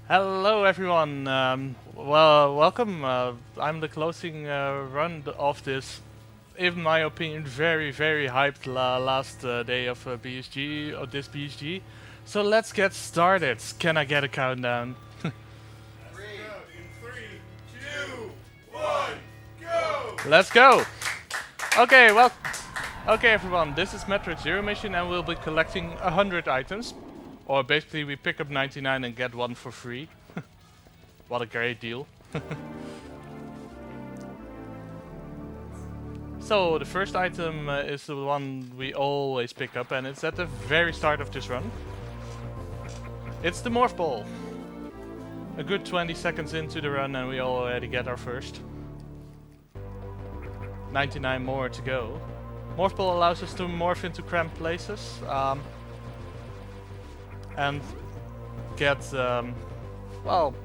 Hello everyone, well welcome, I'm the closing run of this, in my opinion, very hyped last day of BSG, of this BSG. So let's get started. Can I get a countdown? Let's go! Okay, well, okay everyone, this is Metroid Zero mission and we'll be collecting 100 items. Or basically we pick up 99 and get one for free. What a great deal. So the first item is the one we always pick up and it's at the very start of this run. It's the Morph Ball. A good 20 seconds into the run and we already get our first. 99 more to go. Morph Ball allows us to morph into cramped places and get, well,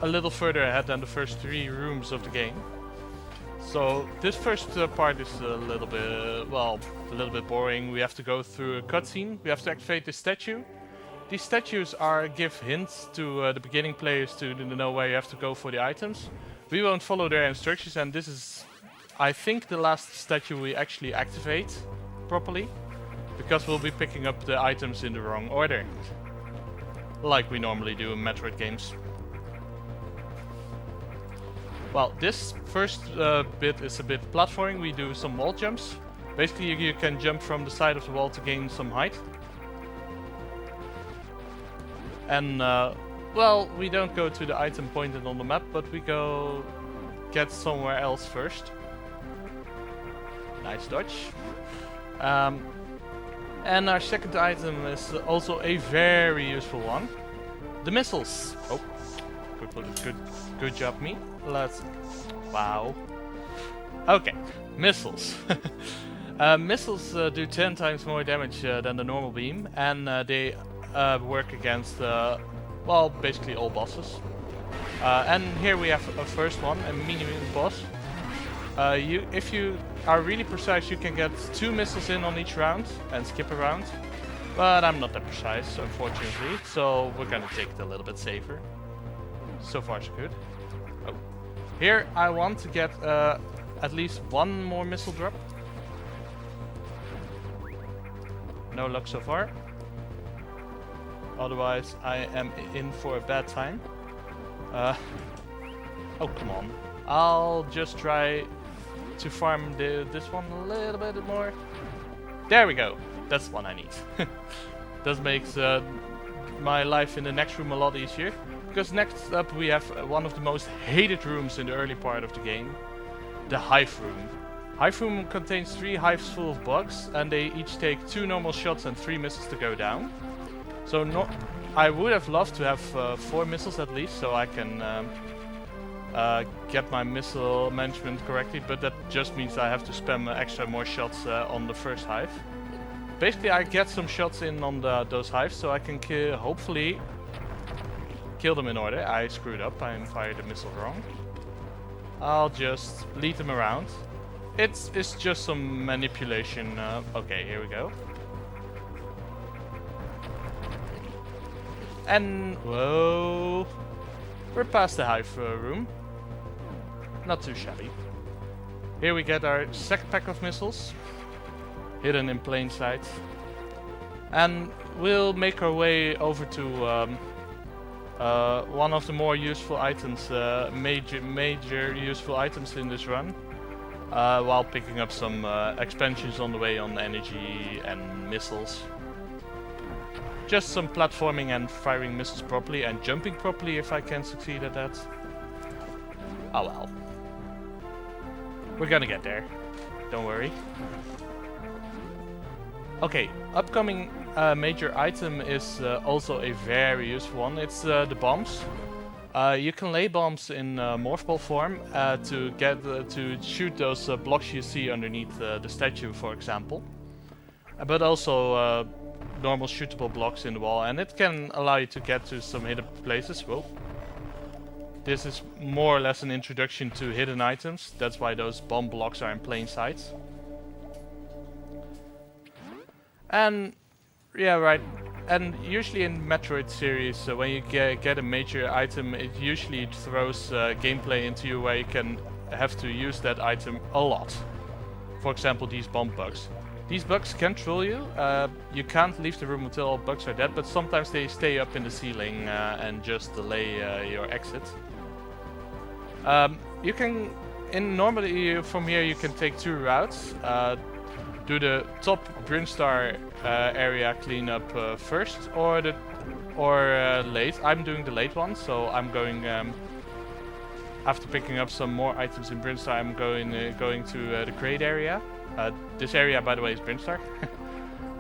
a little further ahead than the first 3 rooms of the game. So this first part is a little bit boring. We have to go through a cutscene. We have to activate the statue. These statues give hints to the beginning players to know where you have to go for the items. We won't follow their instructions, and this is, I think, the last statue we actually activate properly, because we'll be picking up the items in the wrong order, like we normally do in Metroid games. Well, this first bit is a bit platforming. We do some wall jumps. Basically, you can jump from the side of the wall to gain some height. And, well, we don't go to the item pointed on the map, but we go get somewhere else first. Nice dodge. And our second item is also a very useful one. The missiles. Oh, good job, me. Wow. Okay, missiles. Missiles do 10 times more damage than the normal beam, and they work against, well, basically all bosses. And here we have a first one, a mini boss. If you are really precise, you can get 2 missiles in on each round and skip a round. But I'm not that precise, unfortunately, so we're gonna take it a little bit safer. So far so good. Oh. Here I want to get at least 1 more missile drop. No luck so far. Otherwise I am in for a bad time. Oh, come on. I'll just try to farm this one a little bit more. There we go. That's the one I need. That makes my life in the next room a lot easier. Because next up we have one of the most hated rooms in the early part of the game. The Hive Room. Hive Room contains 3 hives full of bugs, and they each take 2 normal shots and 3 missiles to go down. So I would have loved to have 4 missiles at least, so I can get my missile management correctly, but that just means I have to spam extra more shots on the first hive. Basically I get some shots in on those hives, so I can hopefully kill them in order. I screwed up, I fired the missile wrong. I'll just lead them around. It's just some manipulation. Okay, here we go. And whoa, we're past the hive room. Not too shabby. Here we get our second pack of missiles, hidden in plain sight. And we'll make our way over to one of the more useful items, major useful items in this run, while picking up some expansions on the way on energy and missiles. Just some platforming and firing missiles properly and jumping properly if I can succeed at that. Oh well. We're gonna get there. Don't worry. Okay, upcoming major item is also a very useful one. It's the bombs. You can lay bombs in morph ball form to shoot those blocks you see underneath the statue, for example. But also normal shootable blocks in the wall, and it can allow you to get to some hidden places. Whoa. This is more or less an introduction to hidden items. That's why those bomb blocks are in plain sight. And yeah, right. and usually in Metroid series, when you get a major item, it usually throws gameplay into you where you can have to use that item a lot. For example, these bomb bugs. These bugs can troll you. You can't leave the room until all bugs are dead, but sometimes they stay up in the ceiling and just delay your exit. You can, normally from here you can take two routes. Do the top Brinstar area cleanup first, or late. I'm doing the late one, so I'm going. After picking up some more items in Brinstar, I'm going to the crate area. This area, by the way, is Brinstar.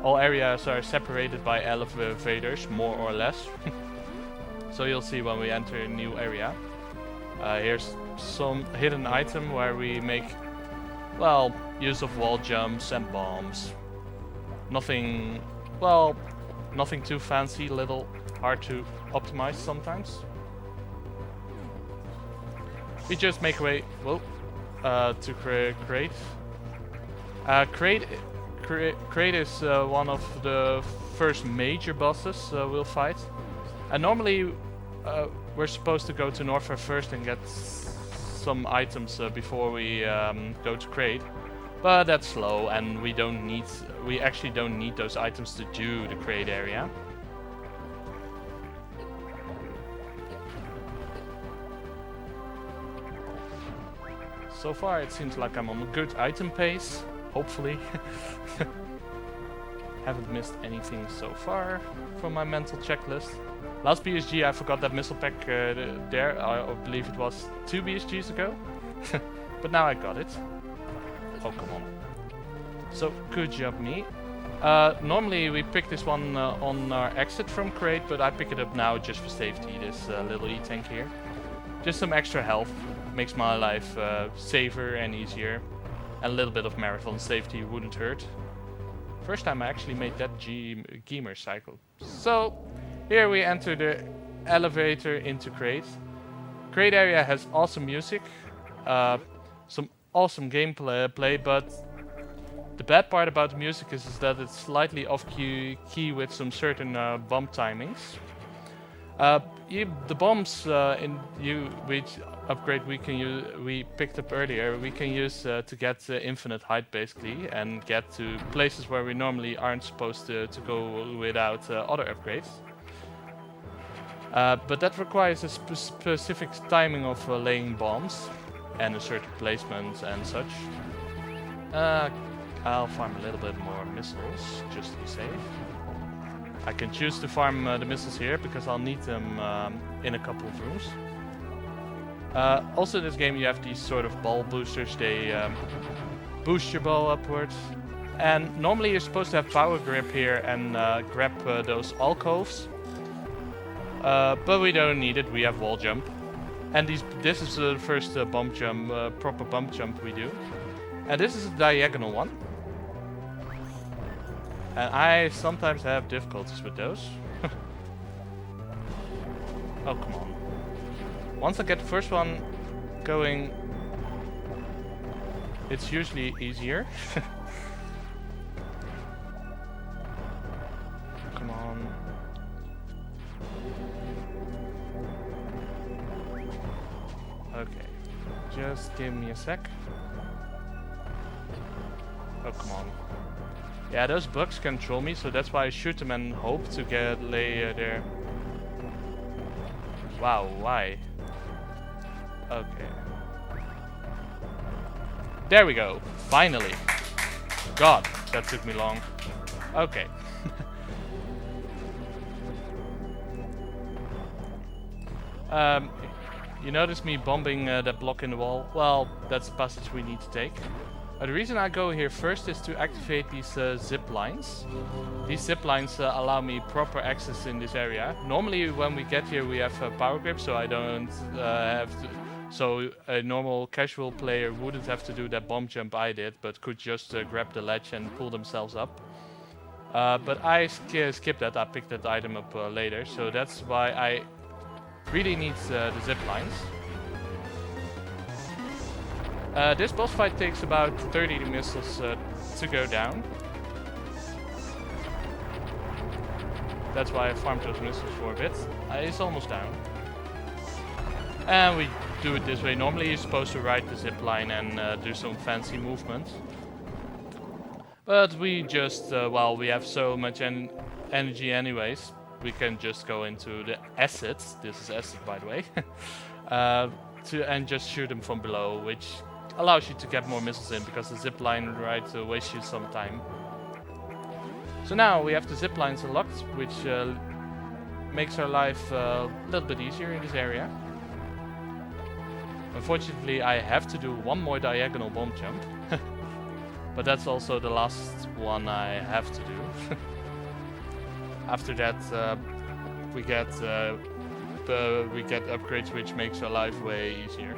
All areas are separated by elevators, more or less. So you'll see when we enter a new area. Here's some hidden item where we make, well, use of wall jumps and bombs. Nothing too fancy, little hard to optimize sometimes. We just make way, to crate. Crate is one of the first major bosses we'll fight. And normally we're supposed to go to Norfair first and get some items before we go to crate. But that's slow, and we actually don't need those items to do the crate area. So far it seems like I'm on a good item pace, hopefully. Haven't missed anything so far from my mental checklist. Last BSG I forgot that missile pack there, I believe it was 2 BSGs ago. But now I got it. Oh, come on. So, good job me. Normally we pick this one on our exit from crate, but I pick it up now just for safety, this little E-tank here. Just some extra health, makes my life safer and easier. And a little bit of marathon safety wouldn't hurt. First time I actually made that gamer cycle. So, here we enter the elevator into crate. Crate area has awesome music, some awesome gameplay, but the bad part about the music is that it's slightly off key with some certain bomb timings. The bombs which upgrade we picked up earlier, we can use to get infinite height basically, and get to places where we normally aren't supposed to go without other upgrades. But that requires a specific timing of laying bombs and a certain placement and such. I'll farm a little bit more missiles just to be safe. I can choose to farm the missiles here because I'll need them in a couple of rooms. Also in this game you have these sort of ball boosters. They boost your ball upwards. And normally you're supposed to have power grip here and grab those alcoves. But we don't need it, we have wall jump. And this is the first bump jump, proper bump jump we do. And this is a diagonal one. And I sometimes have difficulties with those. Oh, come on. Once I get the first one going, it's usually easier. Come on. Okay. Just give me a sec. Oh, come on. Yeah, those bugs can troll me, so that's why I shoot them and hope to lay there. Wow, why? Okay. There we go. Finally. God, that took me long. Okay. You notice me bombing that block in the wall? Well, that's the passage we need to take. The reason I go here first is to activate these zip lines. These zip lines allow me proper access in this area. Normally when we get here we have power grip, so I don't have to... So a normal casual player wouldn't have to do that bomb jump I did, but could just grab the ledge and pull themselves up. But I skipped that, I picked that item up later, so that's why I really need the zip lines. This boss fight takes about 30 missiles to go down. That's why I farmed those missiles for a bit. It's almost down. And we do it this way. Normally you're supposed to ride the zipline and do some fancy movements. But we just, well, we have so much energy anyways, we can just go into the assets, this is acid by the way, and just shoot them from below, which allows you to get more missiles in, because the zipline ride wastes you some time. So now we have the ziplines unlocked, which makes our life a little bit easier in this area. Unfortunately, I have to do one more diagonal bomb jump. But that's also the last one I have to do. After that, we get upgrades which makes our life way easier.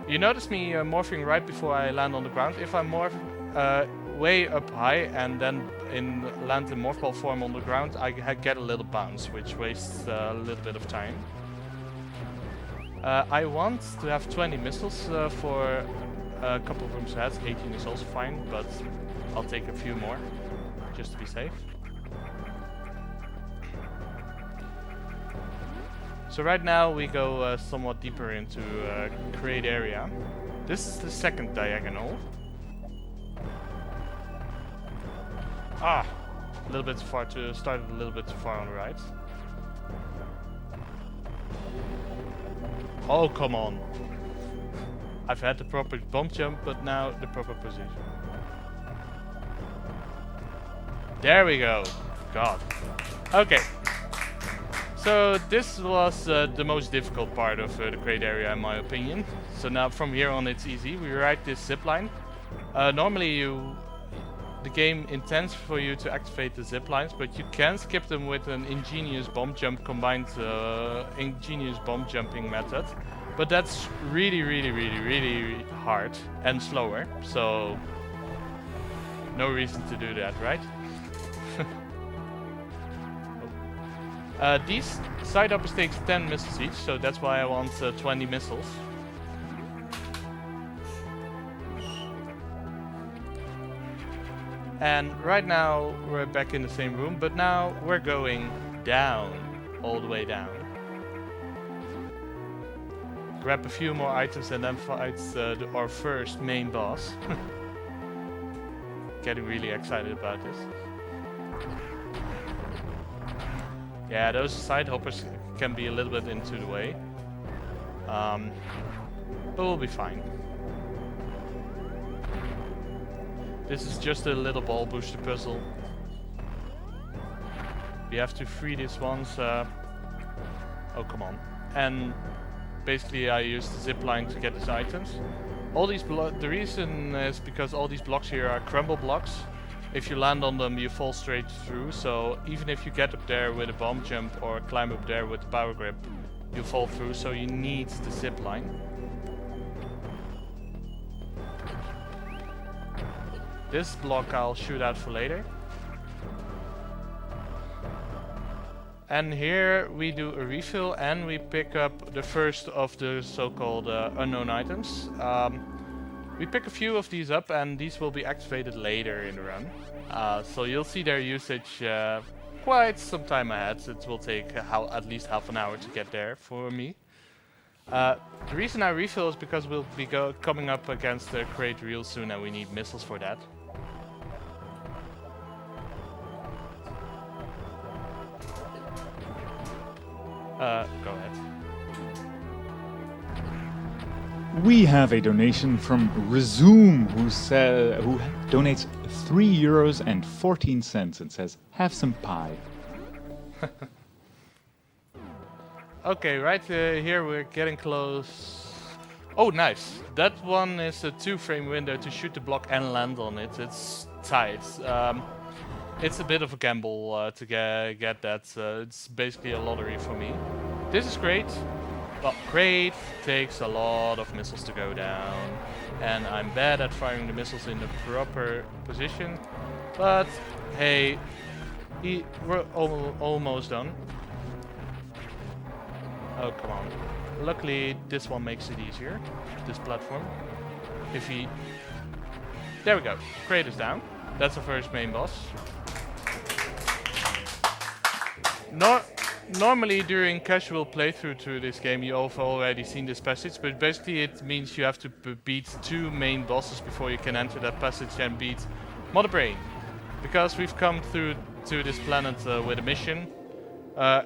You notice me morphing right before I land on the ground. If I morph way up high and then land in morph ball form on the ground, I get a little bounce, which wastes a little bit of time. I want to have 20 missiles for a couple of rooms ahead. 18 is also fine, but I'll take a few more just to be safe. So right now we go somewhat deeper into crate area. This is the second diagonal. A little bit too far to start, a little bit too far on the right. Oh, come on. I've had the proper bomb jump, but now the proper position. There we go. God. Okay. So this was the most difficult part of the crate area in my opinion. So now from here on it's easy. We ride this zipline. Normally the game intends for you to activate the ziplines, but you can skip them with an ingenious bomb jump combined ingenious bomb jumping method. But that's really hard and slower, so no reason to do that, right? These side uppers takes 10 missiles each, so that's why I want 20 missiles. And right now we're back in the same room, but now we're going down, all the way down. Grab a few more items and then fight our first main boss. Getting really excited about this. Yeah, those side hoppers can be a little bit into the way. But we'll be fine. This is just a little ball booster puzzle. We have to free these ones. Oh, come on. And basically I use the zipline to get these items. All these the reason is because all these blocks here are crumble blocks. If you land on them you fall straight through, so even if you get up there with a bomb jump or climb up there with the power grip, you fall through, so you need the zipline. This block I'll shoot out for later. And here we do a refill and we pick up the first of the so-called unknown items. We pick a few of these up and these will be activated later in the run. So you'll see their usage quite some time ahead. It will take at least half an hour to get there for me. The reason I refill is because we'll be coming up against the crate real soon and we need missiles for that. Go ahead. We have a donation from Resume, who donates €3.14 and says, "Have some pie." Okay, right here we're getting close. Oh, nice. That one is a 2-frame window to shoot the block and land on it. It's tight. It's a bit of a gamble to get that. It's basically a lottery for me. This is great. But crate takes a lot of missiles to go down. And I'm bad at firing the missiles in the proper position. But hey, we're almost done. Oh, come on. Luckily, this one makes it easier. This platform. There we go. Crate is down. That's the first main boss. Normally during casual playthrough to this game you have already seen this passage, but basically it means you have to beat 2 main bosses before you can enter that passage and beat Mother Brain. Because we've come through to this planet with a mission.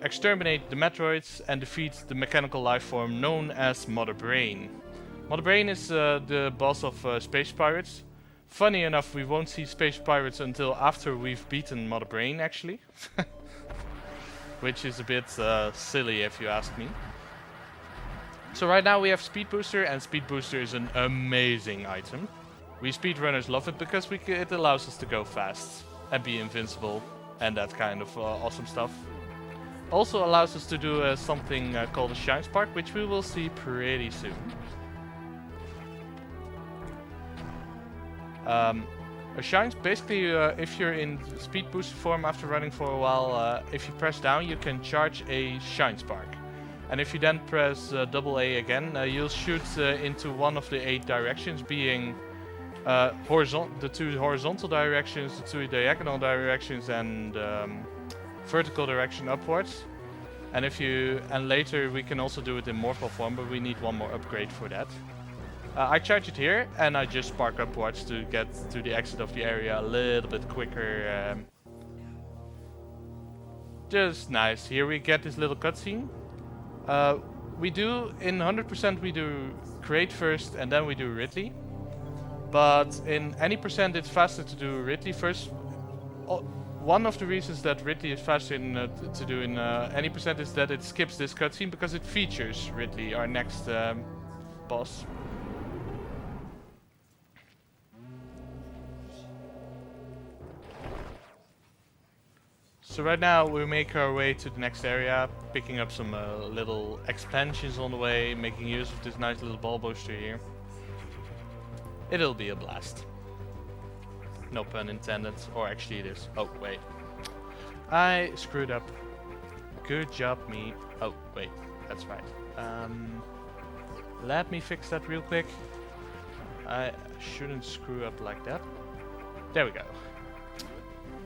Exterminate the Metroids and defeat the mechanical life form known as Mother Brain. Mother Brain is the boss of Space Pirates. Funny enough, we won't see Space Pirates until after we've beaten Mother Brain actually. Which is a bit silly if you ask me. So right now we have Speed Booster, and Speed Booster is an amazing item. We speedrunners love it because it allows us to go fast and be invincible and that kind of awesome stuff. Also allows us to do something called a Shine Spark, which we will see pretty soon. A shine, basically, if you're in speed booster form after running for a while, if you press down, you can charge a shine spark. And if you then press double A again, you'll shoot into one of the 8 directions, being the 2 horizontal directions, the 2 diagonal directions, and vertical direction upwards. And later we can also do it in morphle form, but we need one more upgrade for that. I charge it here, and I just spark upwards to get to the exit of the area a little bit quicker. Just nice. Here we get this little cutscene. We do, in 100% we do Crate first, and then we do Ridley. But in any percent it's faster to do Ridley first. One of the reasons that Ridley is faster to do in any percent is that it skips this cutscene because it features Ridley, our next boss. So right now we make our way to the next area, picking up some little expansions on the way, making use of this nice little ball booster here. It'll be a blast. No pun intended, or actually it is. Oh wait, I screwed up. Good job me. Oh wait, that's right. Let me fix that real quick. I shouldn't screw up like that. There we go.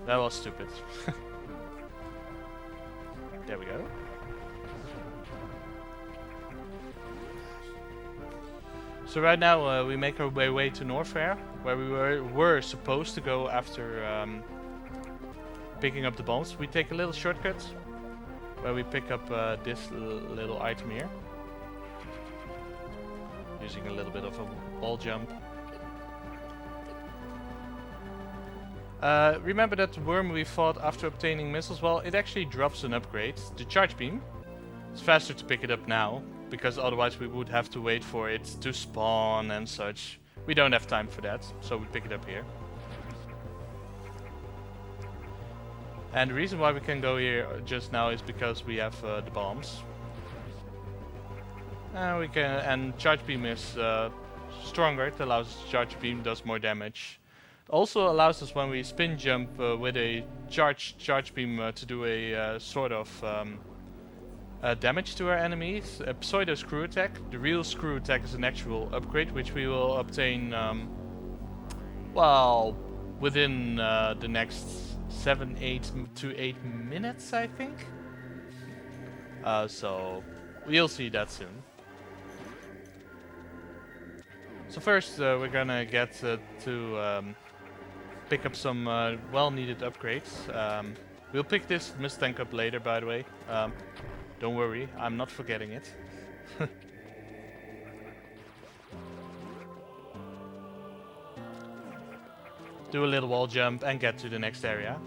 That was stupid. There we go. So right now we make our way to Norfair, where we were supposed to go after picking up the bombs. We take a little shortcut, where we pick up this little item here, using a little bit of a wall jump. Remember that worm we fought after obtaining missiles? Well, it actually drops an upgrade, the charge beam. It's faster to pick it up now, because otherwise we would have to wait for it to spawn and such. We don't have time for that, so we pick it up here. And the reason why we can go here just now is because we have the bombs. And charge beam is stronger. It allows us charge beam, does more damage. Also allows us, when we spin jump with a charge beam, to do a sort of damage to our enemies. A pseudo screw attack. The real screw attack is an actual upgrade, which we will obtain well, within the next 8 to 8 minutes, I think. So we'll see that soon. So first we're gonna get to pick up some well-needed upgrades. We'll pick this Mustang up later, by the way. Don't worry, I'm not forgetting it. Do a little wall jump and get to the next area.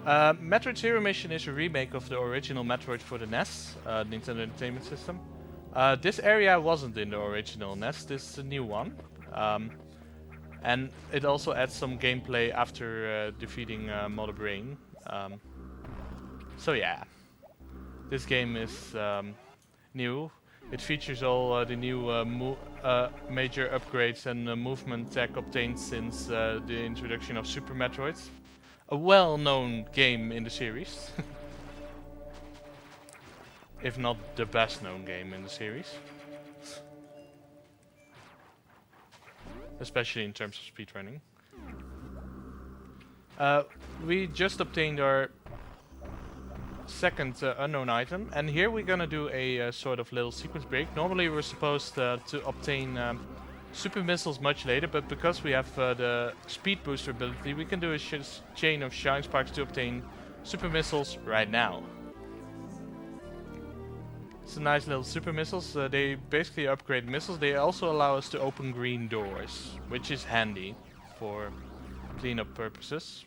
Metroid Zero Mission is a remake of the original Metroid for the NES, Nintendo Entertainment System. This area wasn't in the original NES, this is a new one. And it also adds some gameplay after defeating Mother Brain. So yeah, this game is new. It features all the new major upgrades and movement tech obtained since the introduction of Super Metroid. A well-known game in the series. If not the best known game in the series. Especially in terms of speedrunning. We just obtained our second unknown item, and here we're gonna do a sort of little sequence break. Normally we're supposed to obtain super missiles much later, but because we have the speed booster ability, we can do a chain of shine sparks to obtain super missiles right now. It's a nice little super missiles. They basically upgrade missiles. They also allow us to open green doors, which is handy for cleanup purposes.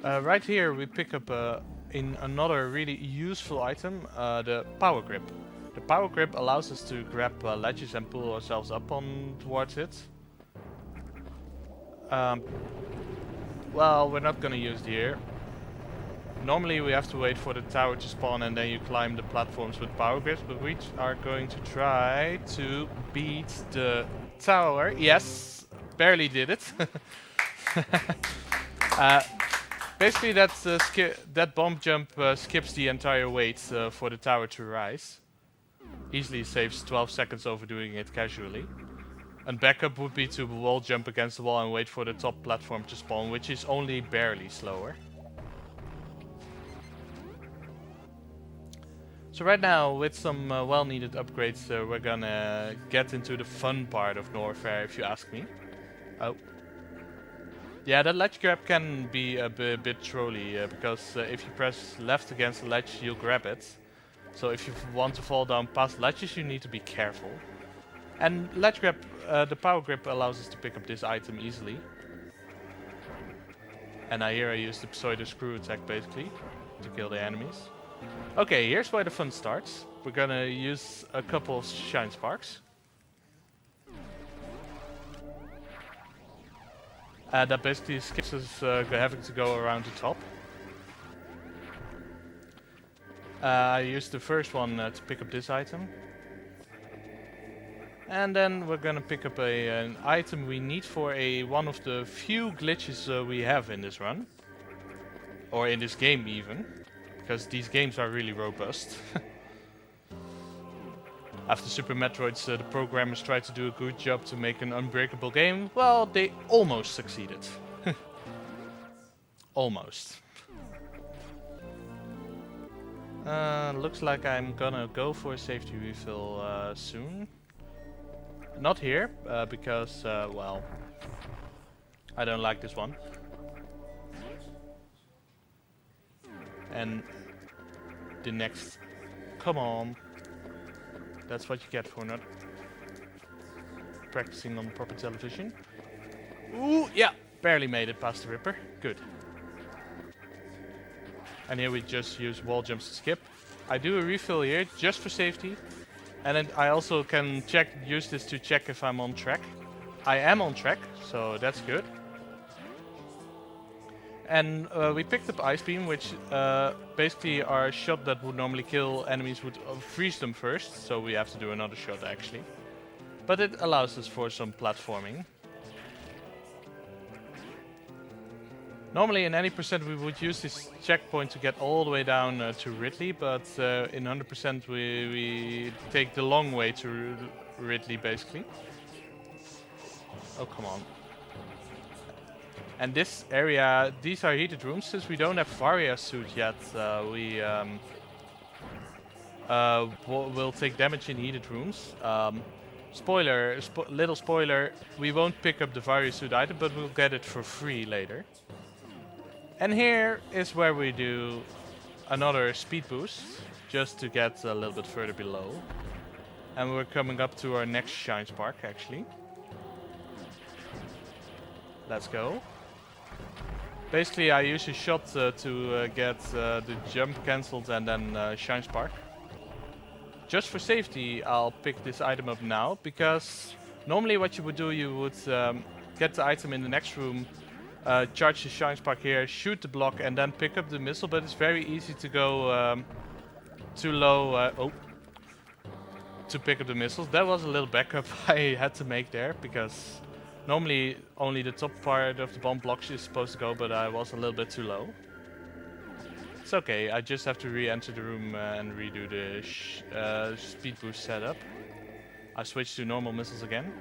Right here we pick up in another really useful item, the power grip. The power grip allows us to grab ledges and pull ourselves up on towards it. Well, we're not gonna use it here. Normally we have to wait for the tower to spawn and then you climb the platforms with power grips, but we are going to try to beat the tower. Yes, barely did it. Basically that bomb jump skips the entire wait for the tower to rise. Easily saves 12 seconds over doing it casually. And backup would be to wall jump against the wall and wait for the top platform to spawn, which is only barely slower. So right now, with some well-needed upgrades, we're gonna get into the fun part of Norfair, if you ask me. Oh. Yeah, that ledge grab can be a bit trolly, because if you press left against the ledge, you'll grab it. So if you want to fall down past ledges, you need to be careful. And ledge grab, the power grip allows us to pick up this item easily. And here I use the pseudo screw attack basically to kill the enemies. Okay, here's where the fun starts. We're gonna use a couple of shine sparks. That basically skips us having to go around the top. I used the first one to pick up this item. And then we're gonna pick up an item we need for one of the few glitches we have in this run. Or in this game even. Because these games are really robust. After Super Metroids, the programmers tried to do a good job to make an unbreakable game. Well, they almost succeeded. Almost. Looks like I'm gonna go for a safety refill soon. Not here, because, well, I don't like this one. And the next, come on. That's what you get for not practicing on proper television. Ooh, yeah, barely made it past the Ripper. Good. And here we just use wall jumps to skip. I do a refill here just for safety. And then I also can use this to check if I'm on track. I am on track, so that's good. And we picked up Ice Beam, which basically our shot that would normally kill enemies would freeze them first, so we have to do another shot actually. But it allows us for some platforming. Normally in any percent we would use this checkpoint to get all the way down to Ridley, but in 100% we take the long way to Ridley basically. Oh, come on. And this area, these are heated rooms. Since we don't have Varia suit yet, we will take damage in heated rooms. Little spoiler, we won't pick up the Varia suit item, but we'll get it for free later. And here is where we do another speed boost, just to get a little bit further below. And we're coming up to our next shine spark actually. Let's go. Basically, I use a shot to get the jump cancelled and then shine spark. Just for safety, I'll pick this item up now, because normally what you would do, you would get the item in the next room, charge the shine spark here, shoot the block, and then pick up the missile. But it's very easy to go too low to pick up the missiles. That was a little backup I had to make there, because normally only the top part of the bomb blocks is supposed to go, but I was a little bit too low. It's okay, I just have to re-enter the room and redo the speed boost setup. I switched to normal missiles again.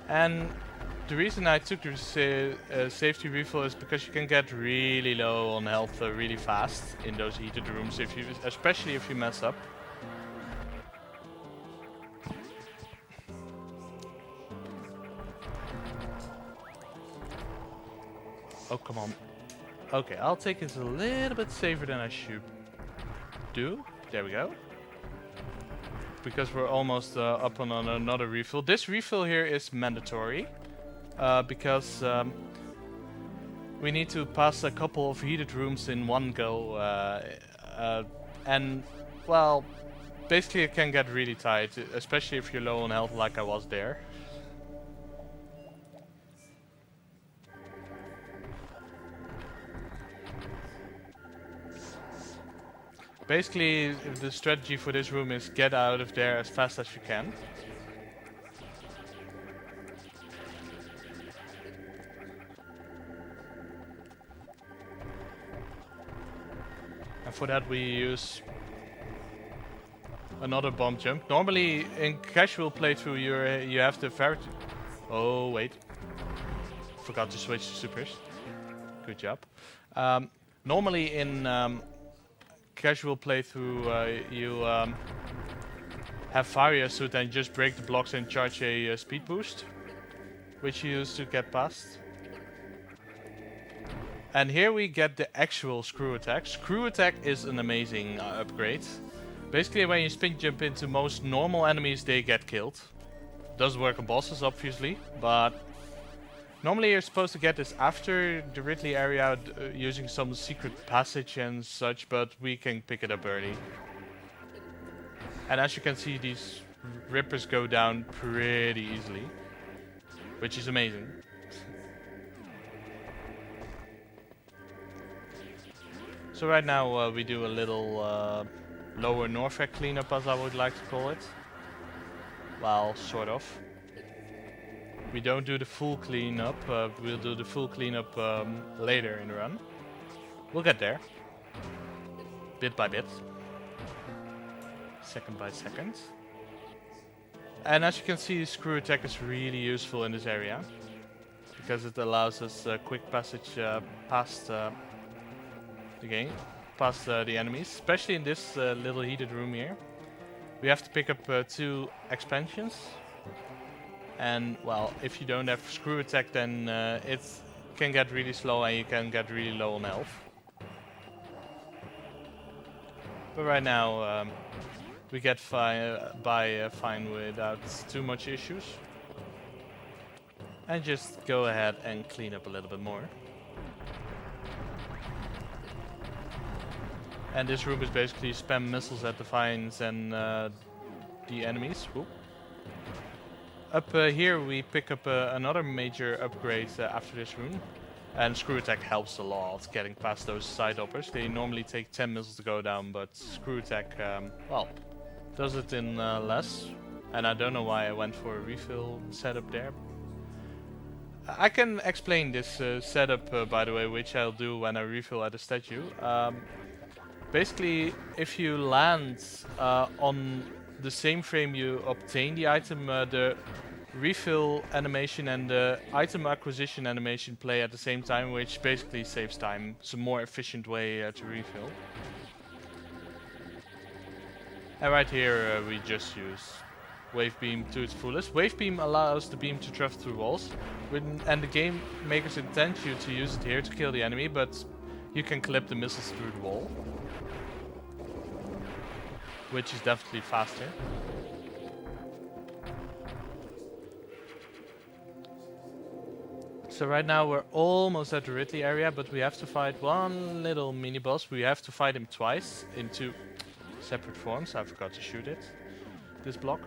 And the reason I took the safety refill is because you can get really low on health really fast in those heated rooms, especially if you mess up. Oh, come on. Okay, I'll take it a little bit safer than I should do. There we go. Because we're almost up on another refill. This refill here is mandatory. Because we need to pass a couple of heated rooms in one go. And, well, basically it can get really tight. Especially if you're low on health like I was there. Basically, the strategy for this room is get out of there as fast as you can. And for that we use another bomb jump. Normally in casual playthrough you have the very... Oh wait. Forgot to switch to supers. Good job. Normally in casual playthrough you have Varia suit and just break the blocks and charge a speed boost, which you use to get past. And here we get the actual screw attack. Screw attack is an amazing upgrade. Basically when you spin jump into most normal enemies they get killed. Does work on bosses obviously, but normally you're supposed to get this after the Ridley area using some secret passage and such, but we can pick it up early. And as you can see, these rippers go down pretty easily, which is amazing. So right now we do a little lower Norfolk cleanup, as I would like to call it. Well, sort of. We don't do the full cleanup, we'll do the full cleanup later in the run. We'll get there. Bit by bit. Second by second. And as you can see, screw attack is really useful in this area. Because it allows us a quick passage past the game, past the enemies. Especially in this little heated room here. We have to pick up 2 expansions. And well, if you don't have screw attack, then it can get really slow and you can get really low on health. But right now we get by fine without too much issues. And just go ahead and clean up a little bit more. And this room is basically spam missiles at the vines and the enemies. Whoop. Up here we pick up another major upgrade after this room. And screw attack helps a lot getting past those side hoppers. They normally take 10 missiles to go down, but screw attack, well, does it in less. And I don't know why I went for a refill setup there. I can explain this setup, by the way, which I'll do when I refill at a statue. Basically, if you land on the same frame you obtain the item, the refill animation and the item acquisition animation play at the same time, which basically saves time. It's a more efficient way to refill. And right here we just use Wave Beam to its fullest. Wave Beam allows the beam to travel through walls, and the game makers intend you to use it here to kill the enemy, but you can clip the missiles through the wall, which is definitely faster. So right now we're almost at the Ridley area, but we have to fight one little mini boss. We have to fight him twice in 2 separate forms. I forgot to shoot it. This block.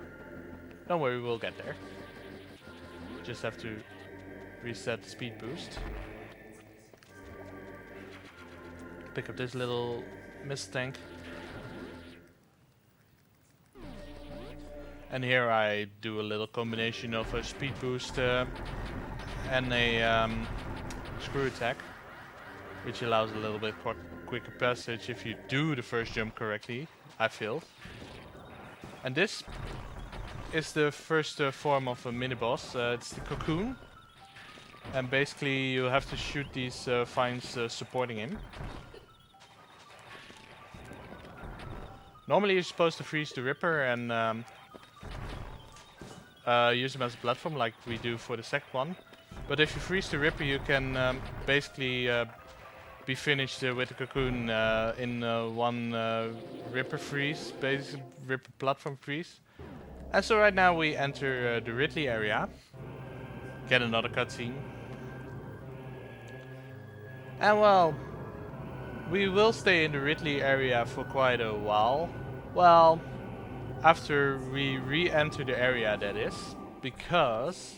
Don't worry, we'll get there. Just have to reset the speed boost. Pick up this little mist tank. And here I do a little combination of a speed boost and a screw attack, which allows a little bit quicker passage if you do the first jump correctly. I failed. And this is the first form of a mini boss. It's the cocoon, and basically you have to shoot these vines supporting him. Normally you're supposed to freeze the Ripper and use him as a platform like we do for the second one. But if you freeze the Ripper, you can basically be finished with the cocoon in one Ripper freeze, basically Ripper platform freeze. And so right now we enter the Ridley area, get another cutscene. And well, we will stay in the Ridley area for quite a while. Well, after we re-enter the area, that is, because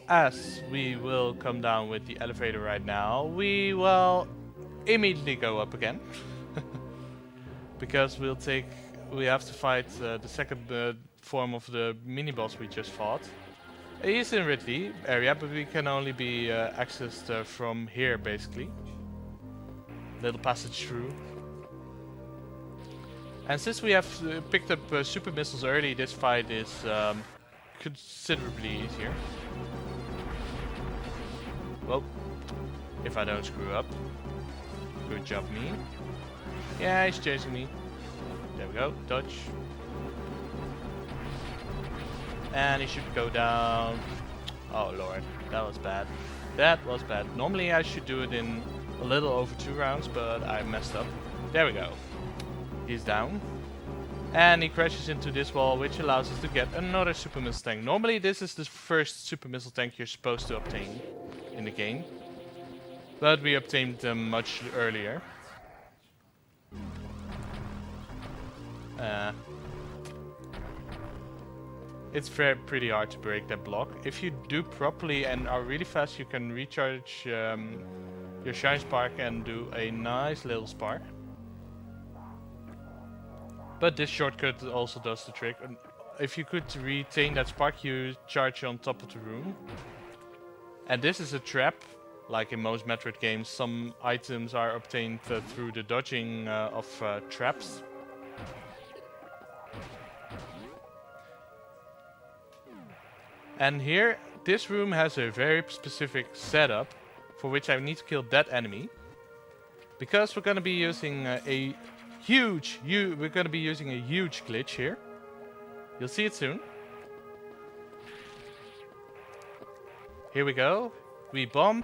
as we will come down with the elevator right now, we will immediately go up again. Because we have to fight the second form of the mini boss we just fought. He's in Ridley area, but we can only be accessed from here basically. Little passage through. And since we have picked up super missiles early, this fight is considerably easier. Well, if I don't screw up. Good job, me. Yeah, he's chasing me. There we go, dodge. And he should go down. Oh lord, that was bad. That was bad. Normally I should do it in a little over 2 rounds, but I messed up. There we go. He's down. And he crashes into this wall, which allows us to get another super missile tank. Normally this is the first super missile tank you're supposed to obtain in the game. But we obtained them much earlier. It's pretty hard to break that block. If you do properly and are really fast, you can recharge your Shine Spark and do a nice little spark. But this shortcut also does the trick. If you could retain that spark, you charge on top of the room. And this is a trap. Like in most Metroid games, some items are obtained through the dodging of traps. And here, this room has a very specific setup for which I need to kill that enemy. Because we're going to be using a huge glitch here. You'll see it soon. Here we go. We bomb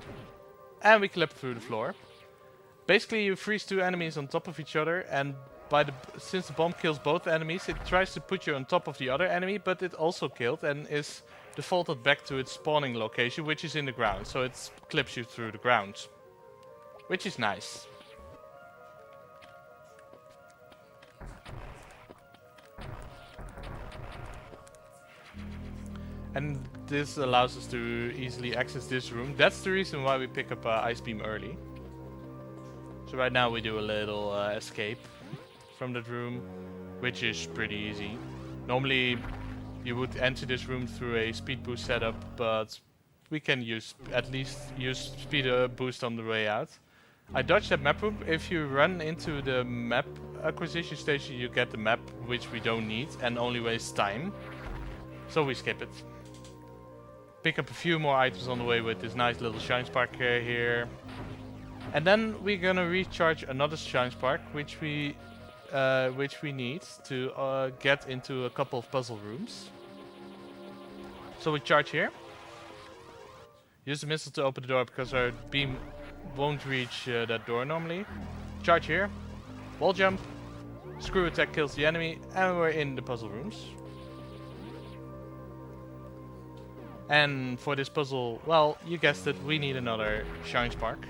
and we clip through the floor. Basically, you freeze 2 enemies on top of each other, and since the bomb kills both enemies, it tries to put you on top of the other enemy, but it also killed and is defaulted back to its spawning location, which is in the ground. So it clips you through the ground, which is nice. And this allows us to easily access this room. That's the reason why we pick up Ice Beam early. So right now we do a little escape from that room, which is pretty easy. Normally you would enter this room through a speed boost setup, but we can at least use speed boost on the way out. I dodged that map room. If you run into the map acquisition station, you get the map, which we don't need and only waste time. So we skip it. Pick up a few more items on the way with this nice little Shine Spark here. And then we're gonna recharge another Shine Spark, which we need to get into a couple of puzzle rooms. So we charge here. Use the missile to open the door because our beam won't reach that door normally. Charge here. Wall jump. Screw attack kills the enemy, and we're in the puzzle rooms. And for this puzzle, well, you guessed it, we need another Shine Spark.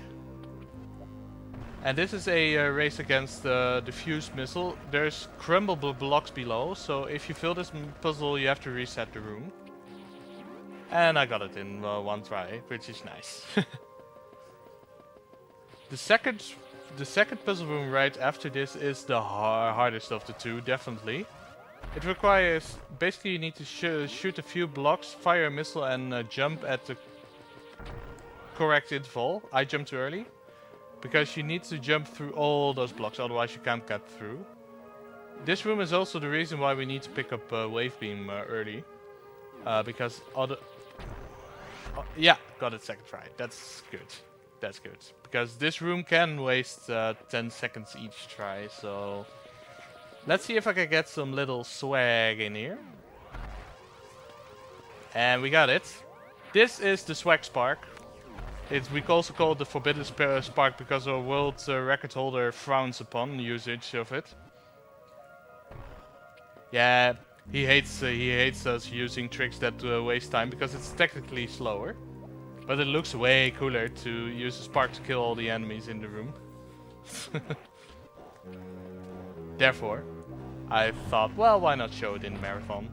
And this is a race against the fused missile. There's crumble blocks below, so if you fail this puzzle, you have to reset the room. And I got it in one try, which is nice. The second puzzle room right after this is the hardest of the two, definitely. It requires, basically you need to shoot a few blocks, fire a missile and jump at the correct interval. I jumped too early. Because you need to jump through all those blocks, otherwise you can't get through. This room is also the reason why we need to pick up Wave Beam early. Because other... yeah, got it second try. That's good. That's good. Because this room can waste 10 seconds each try, so... Let's see if I can get some little swag in here. And we got it. This is the swag spark. We also call it the forbidden spark because our world record holder frowns upon usage of it. Yeah, he hates us using tricks that waste time because it's technically slower. But it looks way cooler to use a spark to kill all the enemies in the room. Therefore, I thought, well, why not show it in the marathon?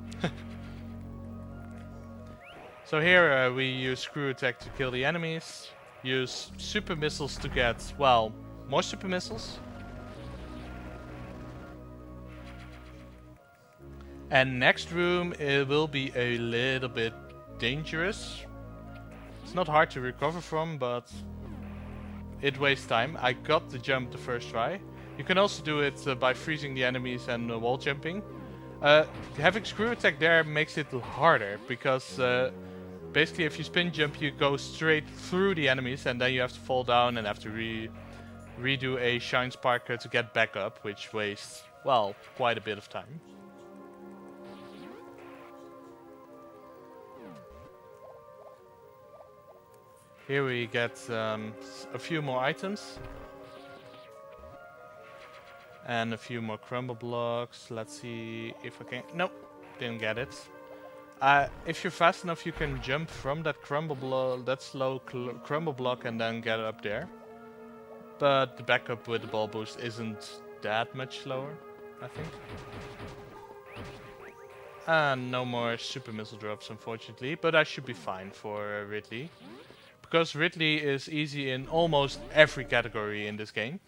So here we use screw attack to kill the enemies. Use super missiles to get, well, more super missiles. And next room, it will be a little bit dangerous. It's not hard to recover from, but it wastes time. I got the jump the first try. You can also do it by freezing the enemies and wall jumping. Having screw attack there makes it harder because basically if you spin jump you go straight through the enemies and then you have to fall down and have to redo a shine spark to get back up, which wastes, well, quite a bit of time. Here we get a few more items. And a few more crumble blocks. Let's see if I can... Nope, didn't get it. If you're fast enough, you can jump from that crumble block, that slow crumble block, and then get up there. But the backup with the ball boost isn't that much slower, I think. And no more super missile drops, unfortunately. But I should be fine for Ridley. Because Ridley is easy in almost every category in this game.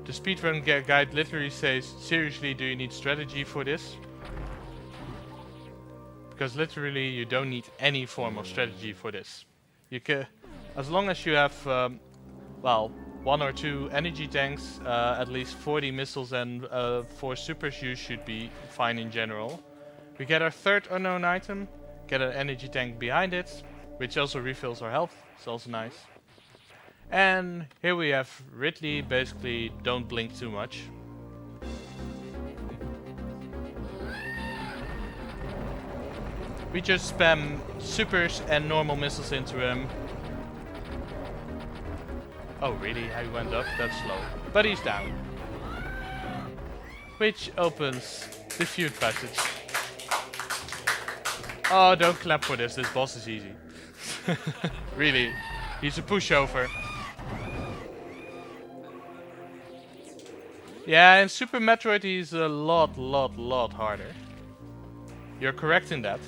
The speedrun guide literally says, seriously, do you need strategy for this? Because literally you don't need any form of strategy for this. You can, as long as you have, well, 1 or 2 energy tanks, at least 40 missiles and 4 supers, you should be fine in general. We get our third unknown item, get an energy tank behind it, which also refills our health, it's also nice. And here we have Ridley, basically don't blink too much. We just spam supers and normal missiles into him. Oh really, he went up, that's slow. But he's down. Which opens the feud passage. Oh, don't clap for this boss is easy. Really, he's a pushover. Yeah, in Super Metroid he's a lot harder. You're correct in that.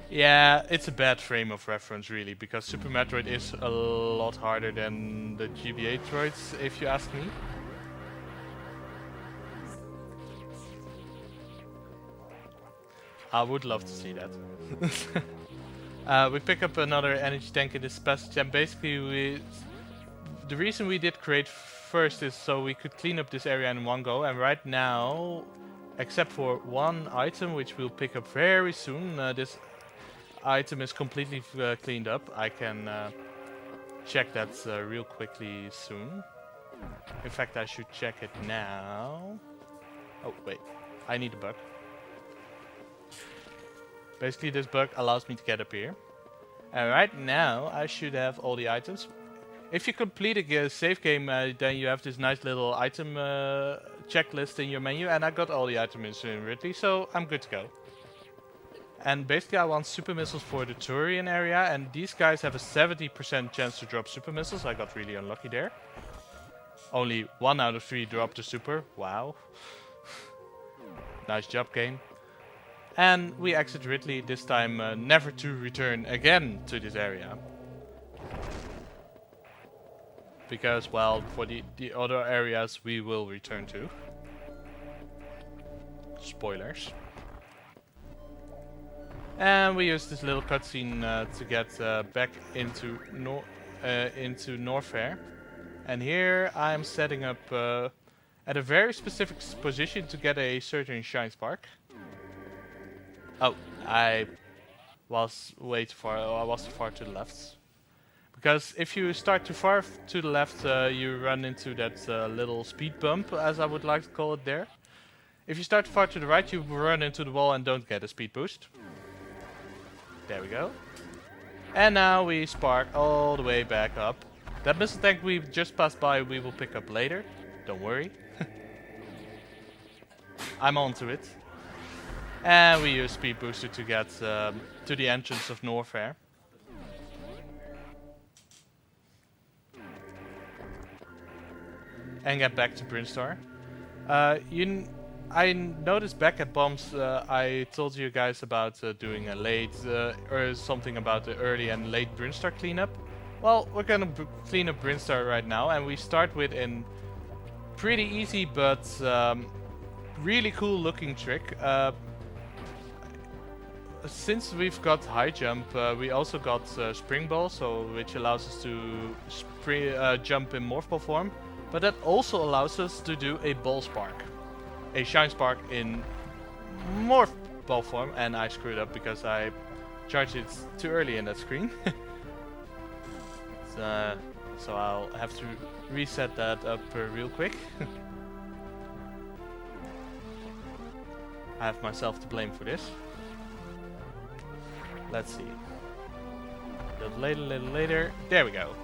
Yeah, it's a bad frame of reference really, because Super Metroid is a lot harder than the GBA droids, if you ask me. I would love to see that. We pick up another energy tank in this passage, and basically the reason we did create first is so we could clean up this area in one go, and right now, except for one item which we'll pick up very soon, this item is completely cleaned up. I can check that real quickly soon. In fact, I should check it now. Oh wait, I need a bug. Basically this bug allows me to get up here. And right now I should have all the items. If you complete a save game, then you have this nice little item checklist in your menu, and I got all the items in Ridley, so I'm good to go. And basically I want super missiles for the Turian area, and these guys have a 70% chance to drop super missiles. I got really unlucky there. Only 1 out of 3 dropped the super. Wow. Nice job, game. And we exit Ridley, this time never to return again to this area. Because, well, for the other areas we will return to. Spoilers. And we use this little cutscene to get back into into Norfair. And here I'm setting up at a very specific position to get a certain shine spark. Oh, I was way too far. I was too far to the left. Because if you start too far to the left, you run into that little speed bump, as I would like to call it there. If you start far to the right, you run into the wall and don't get a speed boost. There we go. And now we spark all the way back up. That missile tank we just passed by, we will pick up later. Don't worry. I'm onto it. And we use speed booster to get to the entrance of Norfair. And get back to Brinstar. I noticed back at Bombs, I told you guys about doing a late, or something about the early and late Brinstar cleanup. Well, we're gonna clean up Brinstar right now, and we start with a pretty easy but really cool looking trick. Since we've got high jump, we also got spring ball, which allows us to jump in morph ball form. But that also allows us to do a ball spark. A shine spark in morph ball form, and I screwed up because I charged it too early in that screen. So I'll have to reset that up real quick. I have myself to blame for this. Let's see. A little later. There we go.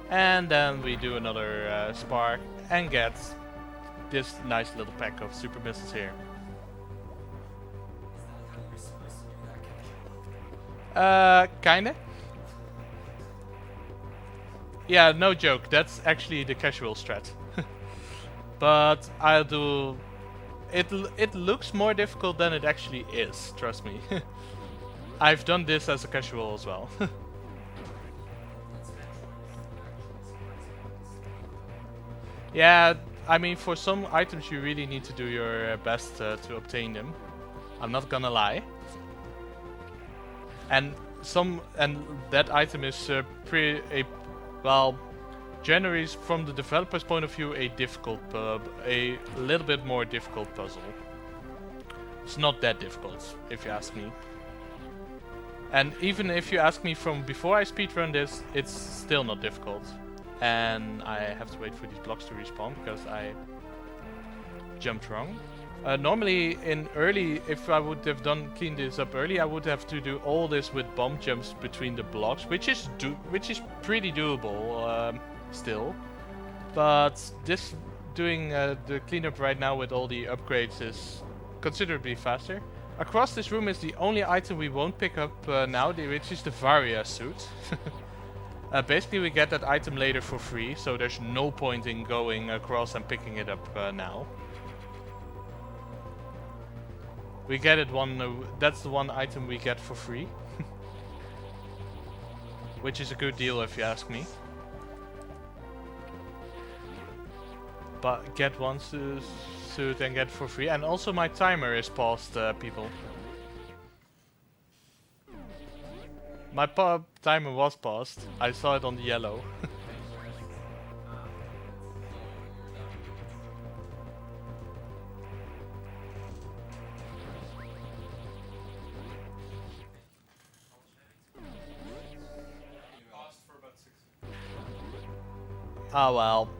And then we do another spark and get this nice little pack of super missiles here. Kinda. Yeah, no joke. That's actually the casual strat. But I'll do... It looks more difficult than it actually is, trust me. I've done this as a casual as well. Yeah, I mean, for some items you really need to do your best to obtain them. I'm not gonna lie. And that item is well, generally from the developer's point of view, a little bit more difficult puzzle. It's not that difficult, if you ask me. And even if you ask me from before I speedrun this, it's still not difficult. And I have to wait for these blocks to respawn because I jumped wrong. Normally in early, if I would have cleaned this up early, I would have to do all this with bomb jumps between the blocks, which is pretty doable still. But this doing the cleanup right now with all the upgrades is considerably faster. Across this room is the only item we won't pick up now, which is the Varia suit. Basically we get that item later for free, so there's no point in going across and picking it up now. We get it that's the one item we get for free. Which is a good deal if you ask me. But get one suit and get for free. And also my timer is paused, people. My timer was paused. I saw it on the yellow. Ah well.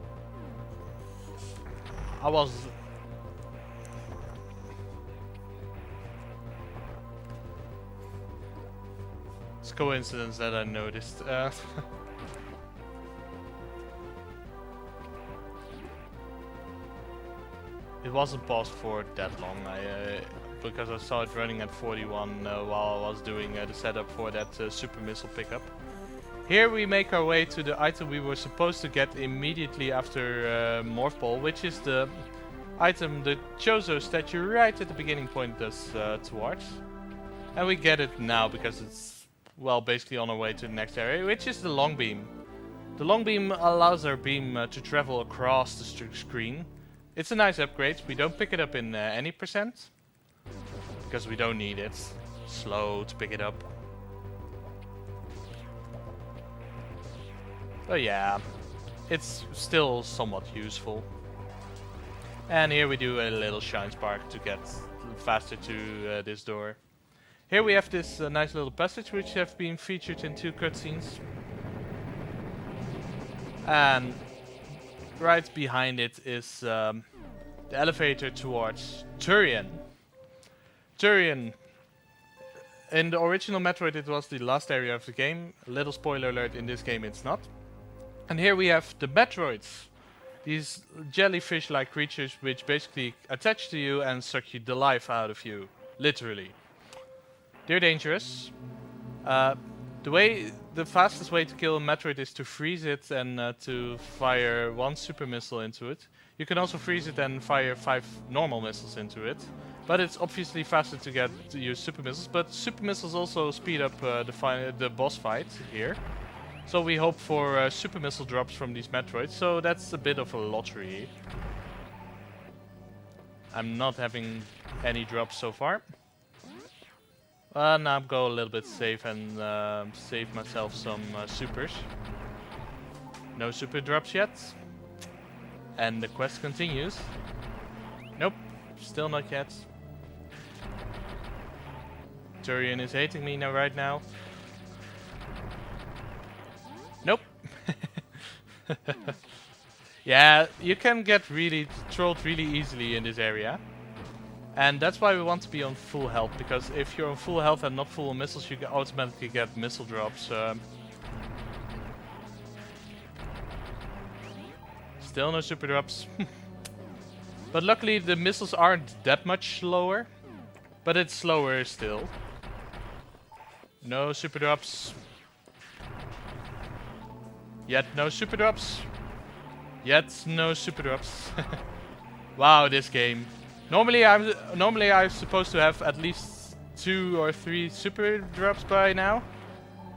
I was... It's coincidence that I noticed. It wasn't paused for that long, because I saw it running at 41 while I was doing the setup for that super missile pickup. Here we make our way to the item we were supposed to get immediately after Morph Ball, which is the item the Chozo statue right at the beginning pointed us towards. And we get it now because it's, well, basically on our way to the next area, which is the long beam. The long beam allows our beam to travel across the screen. It's a nice upgrade. We don't pick it up in any percent, because we don't need it. Slow to pick it up. But yeah, it's still somewhat useful. And here we do a little shine spark to get faster to this door. Here we have this nice little passage which have been featured in 2 cutscenes. And right behind it is the elevator towards Turian. Turian. In the original Metroid it was the last area of the game. A little spoiler alert, in this game it's not. And here we have the Metroids. These jellyfish-like creatures which basically attach to you and suck the life out of you. Literally. They're dangerous. The fastest way to kill a Metroid is to freeze it and to fire 1 super missile into it. You can also freeze it and fire 5 normal missiles into it. But it's obviously faster to use super missiles. But super missiles also speed up the boss fight here. So we hope for super missile drops from these Metroids. So that's a bit of a lottery. I'm not having any drops so far. Now go a little bit safe and save myself some supers. No super drops yet. And the quest continues. Nope, still not yet. Turian is hating me now right now. Nope. Yeah, you can get really trolled really easily in this area. And that's why we want to be on full health, because if you're on full health and not full on missiles, you can automatically get missile drops. Still no super drops. But luckily the missiles aren't that much slower. But it's slower still. No super drops. Yet no super drops. Yet no super drops. Wow, this game. Normally I'm supposed to have at least 2 or 3 super drops by now.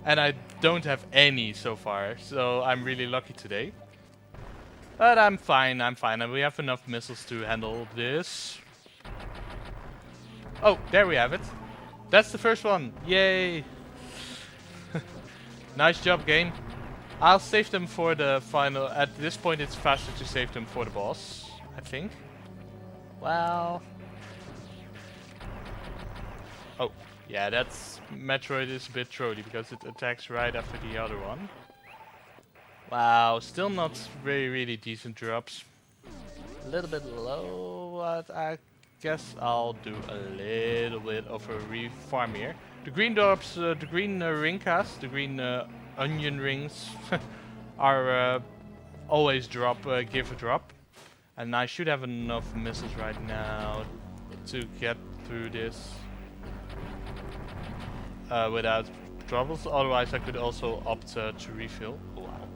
And I don't have any so far. So I'm really lucky today. But I'm fine, and we have enough missiles to handle this. Oh, there we have it. That's the first one. Yay! Nice job, game. I'll save them for the final. At this point it's faster to save them for the boss, I think. Well... Oh, yeah, that's... Metroid is a bit trolly because it attacks right after the other one. Wow, still not really decent drops. A little bit low, but I guess I'll do a little bit of a refarm here. The green drops, the green ringcast, the green onion rings are always give a drop. And I should have enough missiles right now to get through this without troubles. Otherwise I could also opt to refill. Wow.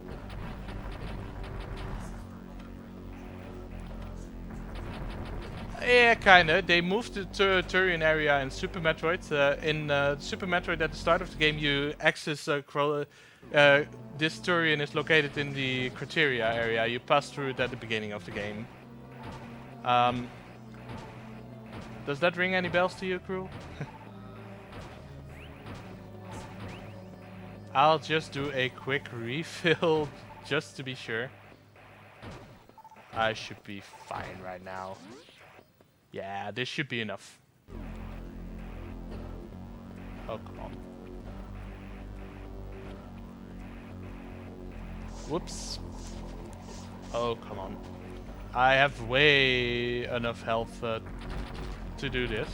Yeah, kinda. They moved the Turian area in Super Metroid. In Super Metroid, at the start of the game, you access this Turian is located in the Criteria area. You pass through it at the beginning of the game. Does that ring any bells to you, crew? I'll just do a quick refill just to be sure. I should be fine right now. Yeah, this should be enough. Oh, come on. Whoops. Oh, come on. I have way enough health to do this.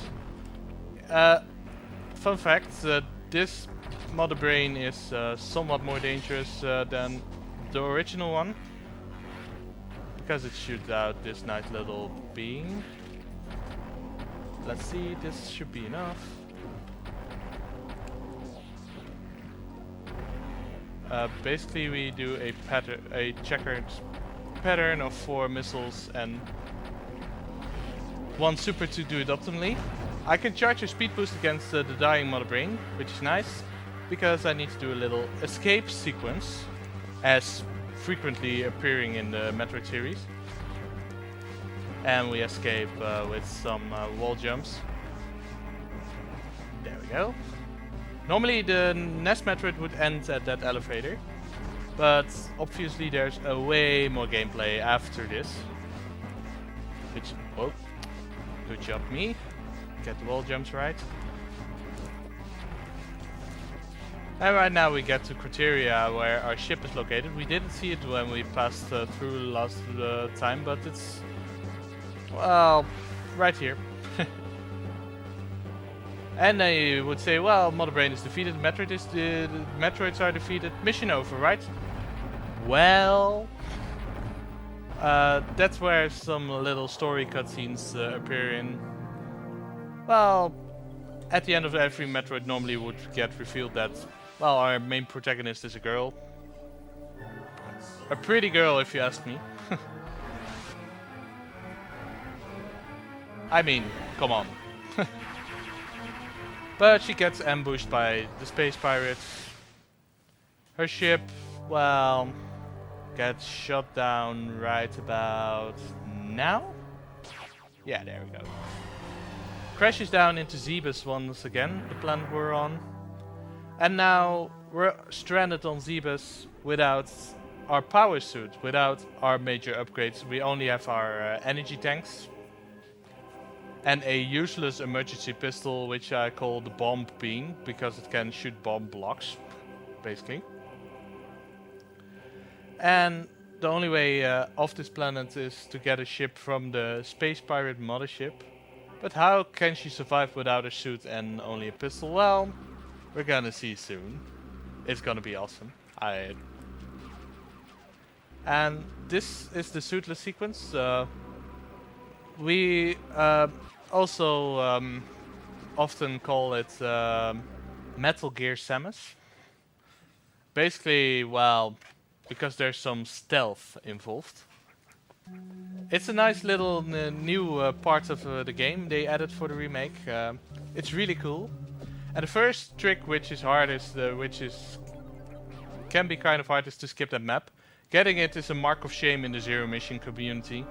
Fun fact, this Mother Brain is somewhat more dangerous than the original one. Because it shoots out this nice little beam. Let's see, this should be enough. Basically we do a checkered pattern of 4 missiles and 1 super to do it optimally. I can charge a speed boost against the dying Mother Brain, which is nice, because I need to do a little escape sequence, as frequently appearing in the Metroid series. And we escape with some wall jumps. There we go. Normally the NES Metroid would end at that elevator. But obviously there's a way more gameplay after this. Which, oh, good job me. Get the wall jumps right. And right now we get to Criteria where our ship is located. We didn't see it when we passed through last time, but it's, well, right here. And then you would say, well, Mother Brain is defeated, Metroids are defeated, mission over, right? Well, that's where some little story cutscenes appear in. Well, at the end of every Metroid normally would get revealed that, well, our main protagonist is a girl. A pretty girl, if you ask me. I mean, come on. But she gets ambushed by the space pirates. Her ship, well, gets shot down right about now? Yeah, there we go. Crashes down into Zebus once again, the planet we're on. And now we're stranded on Zebus without our power suit, without our major upgrades. We only have our energy tanks. And a useless emergency pistol, which I call the bomb bean, because it can shoot bomb blocks, basically. And the only way off this planet is to get a ship from the space pirate mothership. But how can she survive without a suit and only a pistol? Well, we're gonna see soon. It's gonna be awesome. And this is the suitless sequence. We also often call it Metal Gear Samus. Basically, well, because there's some stealth involved. It's a nice little new part of the game they added for the remake. It's really cool. And the first trick, which is hardest, can be kind of hard, is to skip that map. Getting it is a mark of shame in the Zero Mission community.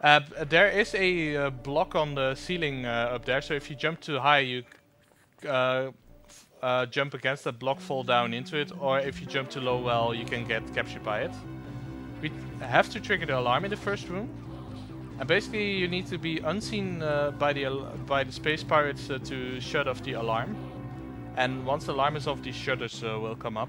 There is a block on the ceiling up there, so if you jump too high, you jump against that block, fall down into it, or if you jump too low, well, you can get captured by it. We have to trigger the alarm in the first room, and basically you need to be unseen by the space pirates to shut off the alarm. And once the alarm is off, these shutters will come up.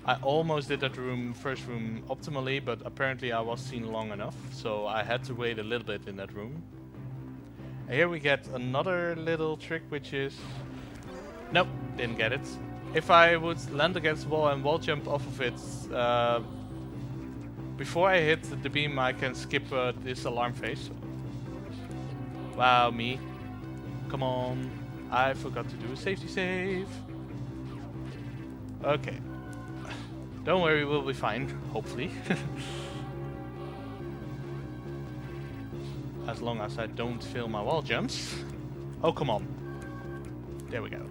I almost did that first room optimally, but apparently I was seen long enough, so I had to wait a little bit in that room. And here we get another little trick, which is... Nope, didn't get it. If I would land against the wall and wall jump off of it, before I hit the beam, I can skip this alarm phase. Wow, me. Come on. I forgot to do a safety save. Okay. Don't worry, we'll be fine, hopefully. As long as I don't fail my wall jumps. Oh, come on. There we go.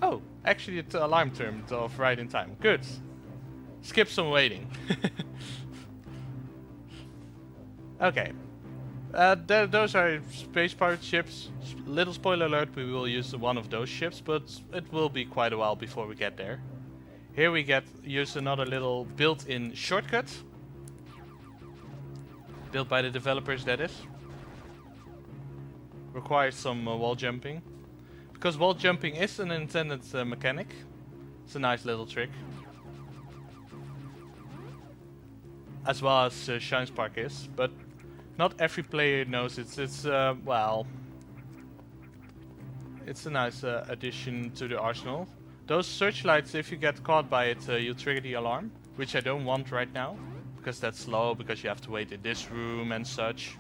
Oh, actually the alarm turned off right in time. Good. Skip some waiting. Okay. Those are space pirate ships. Little spoiler alert, we will use one of those ships, but it will be quite a while before we get there. Here we use another little built-in shortcut. Built by the developers, that is. Requires some wall jumping. Because wall jumping is an intended mechanic. It's a nice little trick. As well as Shine Spark is, but not every player knows it. Well, it's a nice addition to the arsenal. Those searchlights, if you get caught by it, you trigger the alarm, which I don't want right now, because that's slow, because you have to wait in this room and such.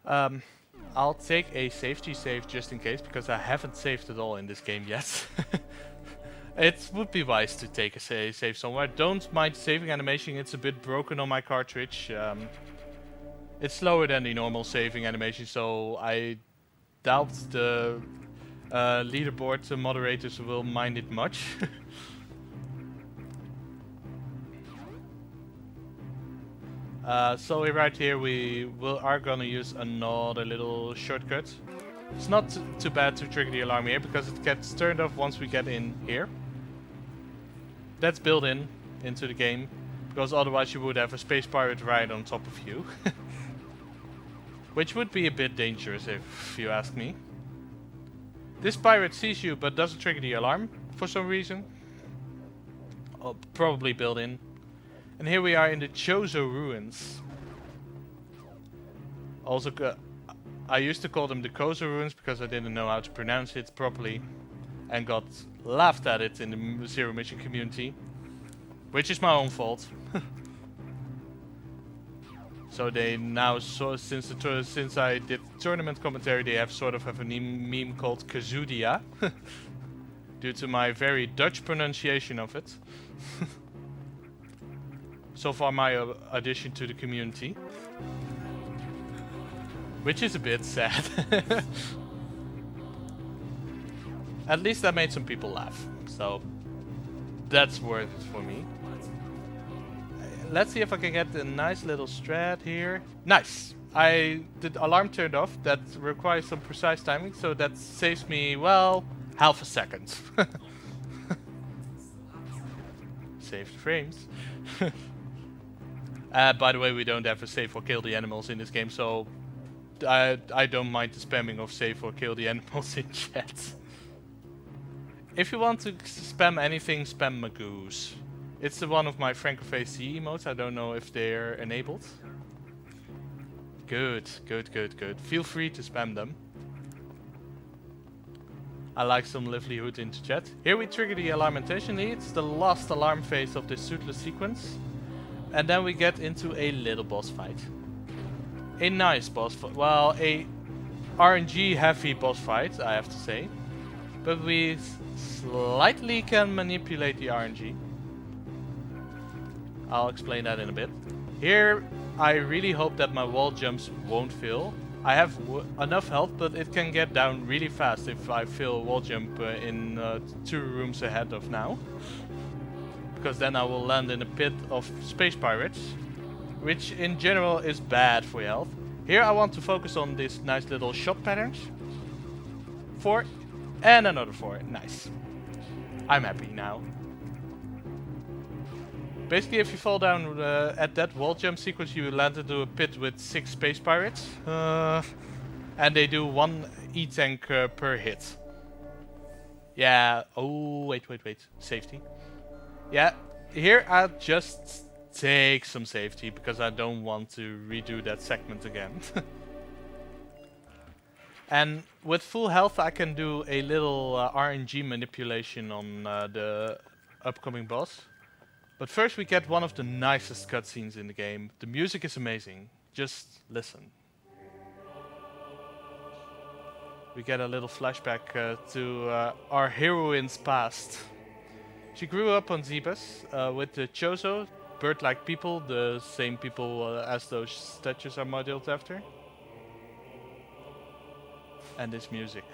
I'll take a safety save just in case, because I haven't saved at all in this game yet. It would be wise to take a save somewhere. Don't mind saving animation, it's a bit broken on my cartridge. It's slower than the normal saving animation, so I doubt the leaderboard moderators will mind it much. So right here we are gonna use another little shortcut. It's not too bad to trigger the alarm here because it gets turned off once we get in here. That's built in into the game because otherwise you would have a space pirate right on top of you. Which would be a bit dangerous if you ask me. This pirate sees you but doesn't trigger the alarm for some reason. Oh, probably built in. And here we are in the Chozo ruins. Also, I used to call them the Kozo ruins because I didn't know how to pronounce it properly. And got laughed at it in the Zero Mission community. Which is my own fault. So they now, since I did tournament commentary, they have sort of a meme called Kazudia. Due to my very Dutch pronunciation of it. So far my addition to the community. Which is a bit sad. At least I made some people laugh. So that's worth it for me. Let's see if I can get a nice little strat here. Nice! The alarm turned off. That requires some precise timing. So that saves me, well, half a second. Saved frames. By the way, we don't have a save or kill the animals in this game, so I don't mind the spamming of save or kill the animals in chat. If you want to spam anything, spam Magoos. It's one of my Francophase emotes. I don't know if they're enabled. Good, good, good, good. Feel free to spam them. I like some livelihood into chat. Here we trigger the alarm intentionally. It's the last alarm phase of this suitless sequence. And then we get into a little boss fight. A nice boss fight. Well, a RNG heavy boss fight, I have to say. But we slightly can manipulate the RNG. I'll explain that in a bit. Here, I really hope that my wall jumps won't fail. I have enough health, but it can get down really fast if I fail a wall jump in 2 rooms ahead of now. Because then I will land in a pit of space pirates, which in general is bad for your health. Here I want to focus on these nice little shot patterns. 4 and another 4. Nice. I'm happy now. Basically, if you fall down at that wall jump sequence, you land into a pit with 6 space pirates. And they do 1 E-tank per hit. Yeah. Oh, wait. Safety. Yeah. Here I'll just take some safety because I don't want to redo that segment again. And with full health I can do a little RNG manipulation on the upcoming boss. But first we get one of the nicest cutscenes in the game. The music is amazing. Just listen. We get a little flashback to our heroine's past. She grew up on Zebus with the Chozo, bird-like people, the same people as those statues are modeled after. And this music.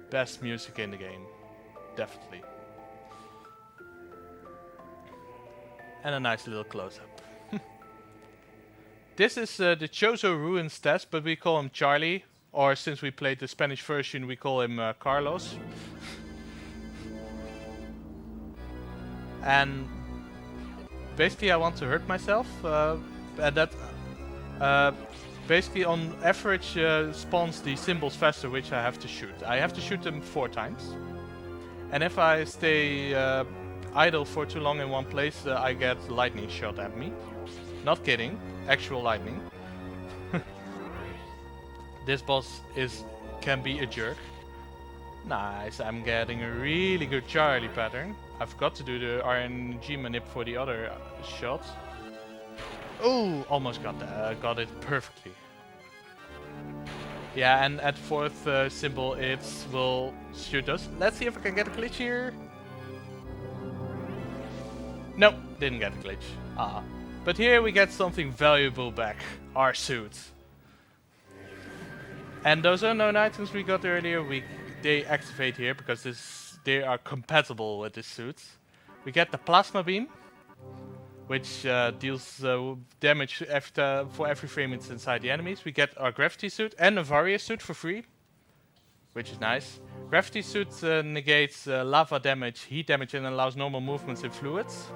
Best music in the game. Definitely. And a nice little close-up. This is the Chozo Ruins test, but we call him Charlie. Or since we played the Spanish version, we call him Carlos. And basically I want to hurt myself. And that basically on average spawns the symbols faster, which I have to shoot. I have to shoot them 4 times. And if I stay idle for too long in one place, I get lightning shot at me. Not kidding, actual lightning. This boss can be a jerk. Nice, I'm getting a really good Charlie pattern. I forgot to do the RNG manip for the other shot. Oh, almost got that. Got it perfectly. Yeah, and at 4th symbol it will shoot us. Let's see if I can get a glitch here. Nope, didn't get a glitch. But here we get something valuable back. Our suit. And those unknown items we got earlier, they activate here because they are compatible with this suit. We get the plasma beam, which deals damage for every frame it's inside the enemies. We get our gravity suit and a Varia suit for free, which is nice. Gravity suit negates lava damage, heat damage, and allows normal movements in fluids.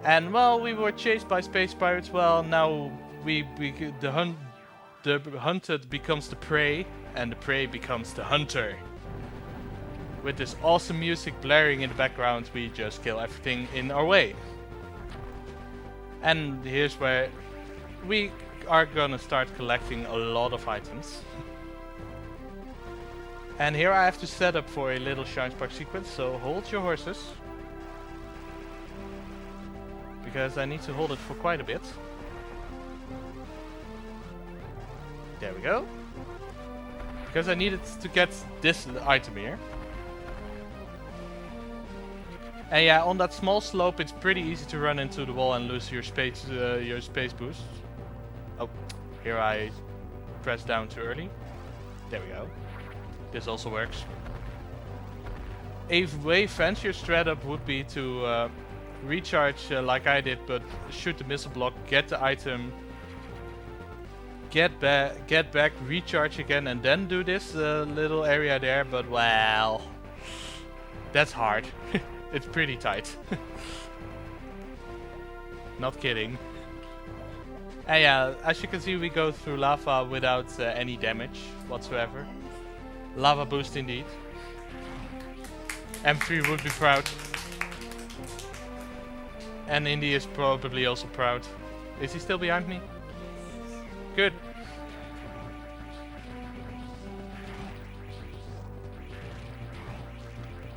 And well, we were chased by space pirates. Well, now the hunted becomes the prey, and the prey becomes the hunter. With this awesome music blaring in the background, we just kill everything in our way. And here's where we are gonna start collecting a lot of items. And here I have to set up for a little Shine Spark sequence, so hold your horses. Because I need to hold it for quite a bit. There we go. Because I needed to get this item here. And yeah, on that small slope it's pretty easy to run into the wall and lose your space boost. Oh, here I pressed down too early. There we go. This also works. A way fancier setup would be to recharge like I did, but shoot the missile block, get the item, get back, recharge again, and then do this little area there. But well, that's hard. It's pretty tight. Not kidding. And yeah, as you can see, we go through lava without any damage whatsoever. Lava boost indeed. M3 would be proud. And Indy is probably also proud. Is he still behind me? Good.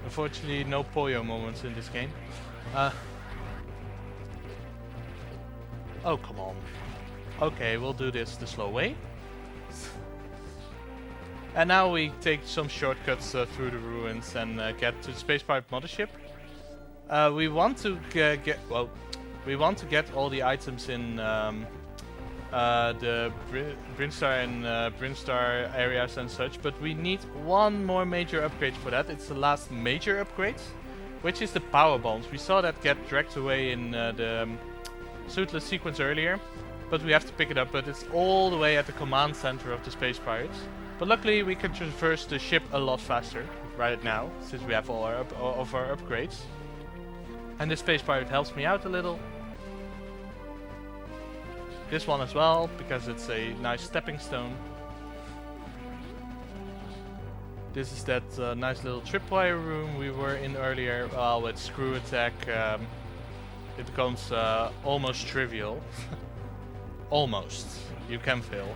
Unfortunately, no Poyo moments in this game. Oh, come on. Okay, we'll do this the slow way. And now we take some shortcuts through the ruins and get to the Space Pirate mothership. We want to get all the items in the Brinstar and Brinstar areas and such, but we need one more major upgrade for that. It's the last major upgrade, which is the power bombs. We saw that get dragged away in the suitless sequence earlier, but we have to pick it up. But it's all the way at the command center of the Space Pirates. But luckily we can traverse the ship a lot faster right now, since we have all our upgrades. And the Space Pirate helps me out a little. This one as well, because it's a nice stepping stone. This is that nice little tripwire room we were in earlier. Well, with screw attack it becomes almost trivial. Almost. You can fail.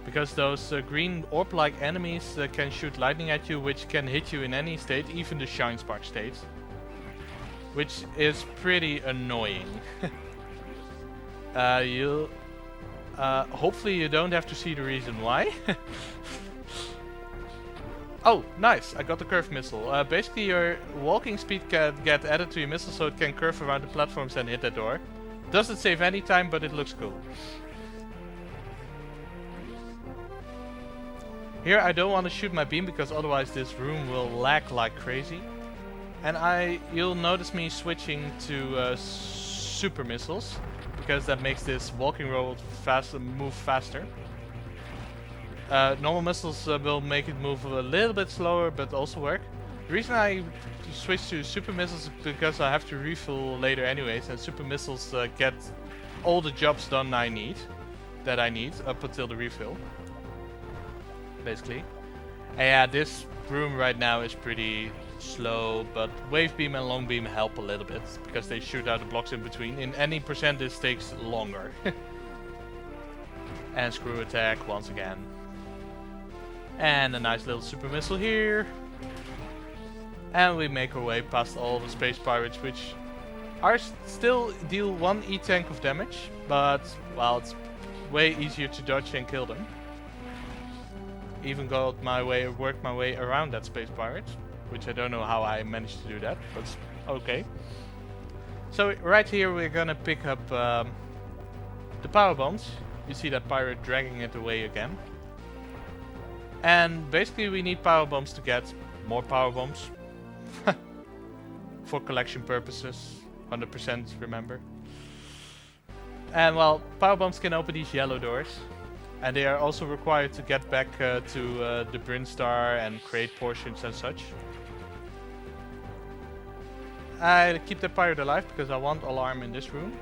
Because those green orb-like enemies can shoot lightning at you, which can hit you in any state, even the Shine Spark state. Which is pretty annoying. Hopefully you don't have to see the reason why. Oh, nice! I got the curve missile. Basically your walking speed can get added to your missile, so it can curve around the platforms and hit that door. Doesn't save any time, but it looks cool. Here I don't want to shoot my beam because otherwise this room will lag like crazy. And you'll notice me switching to super missiles, because that makes this walking robot move faster. Normal missiles will make it move a little bit slower, but also work. The reason I switch to super missiles is because I have to refill later anyways, and super missiles get all the jobs done that I need up until the refill. Basically. And yeah, this room right now is pretty slow, but wave beam and long beam help a little bit because they shoot out the blocks in between. In any percent this takes longer. And screw attack once again. And a nice little super missile here. And we make our way past all the Space Pirates, which are still deal 1 E-tank of damage, but well, it's way easier to dodge and kill them. Even worked my way around that Space Pirate, which I don't know how I managed to do that, but okay. So right here we're gonna pick up the power bombs. You see that pirate dragging it away again. And basically we need power bombs to get more power bombs. For collection purposes. 100% remember. And well, power bombs can open these yellow doors. And they are also required to get back to the Brinstar and create portions and such. I keep the pirate alive because I want alarm in this room.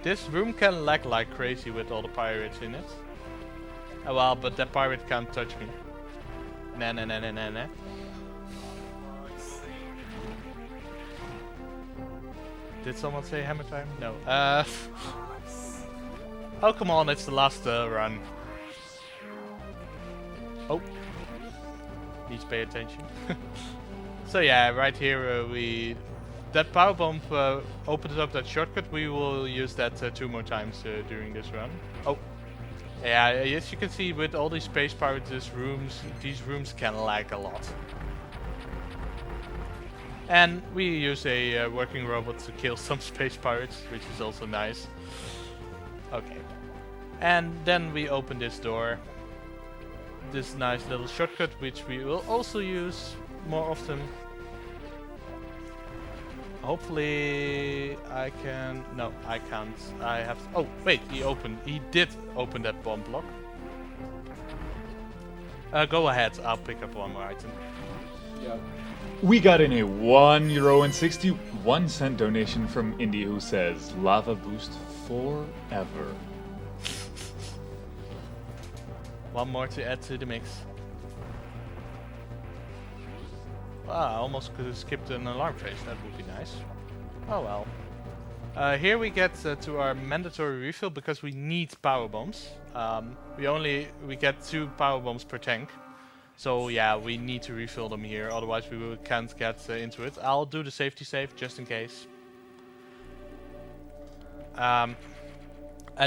This room can lag like crazy with all the pirates in it. Well, but that pirate can't touch me. Nah. Did someone say hammer time? No. Oh, come on, it's the last run. Oh. Please pay attention. So yeah, right here that power bomb opens up that shortcut. We will use that 2 more times during this run. Oh. Yeah, as you can see with all these space pirates, these rooms can lag a lot. And we use a working robot to kill some space pirates, which is also nice. Okay. And then we open this door. This nice little shortcut, which we will also use more often. Hopefully I can... No, I can't. I have to... Oh, wait, he did open that bomb block. Go ahead, I'll pick up one more item. Yeah. We got in a €1.61 donation from Indy who says, Lava Boost forever. One more to add to the mix. I almost could have skipped an alarm phase, that would be nice. Oh well. Here we get to our mandatory refill because we need power bombs. We get 2 power bombs per tank. So yeah, we need to refill them here, otherwise we can't get into it. I'll do the safety save just in case. At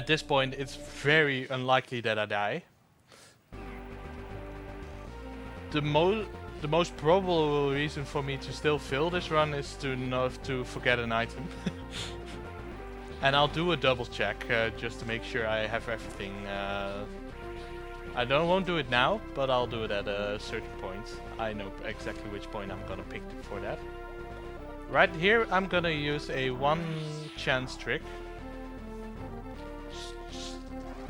this point it's very unlikely that I die. The most probable reason for me to still fail this run is to forget an item. And I'll do a double check just to make sure I have everything. I won't do it now, but I'll do it at a certain point. I know exactly which point I'm gonna pick for that. Right here I'm gonna use a 1 chance trick.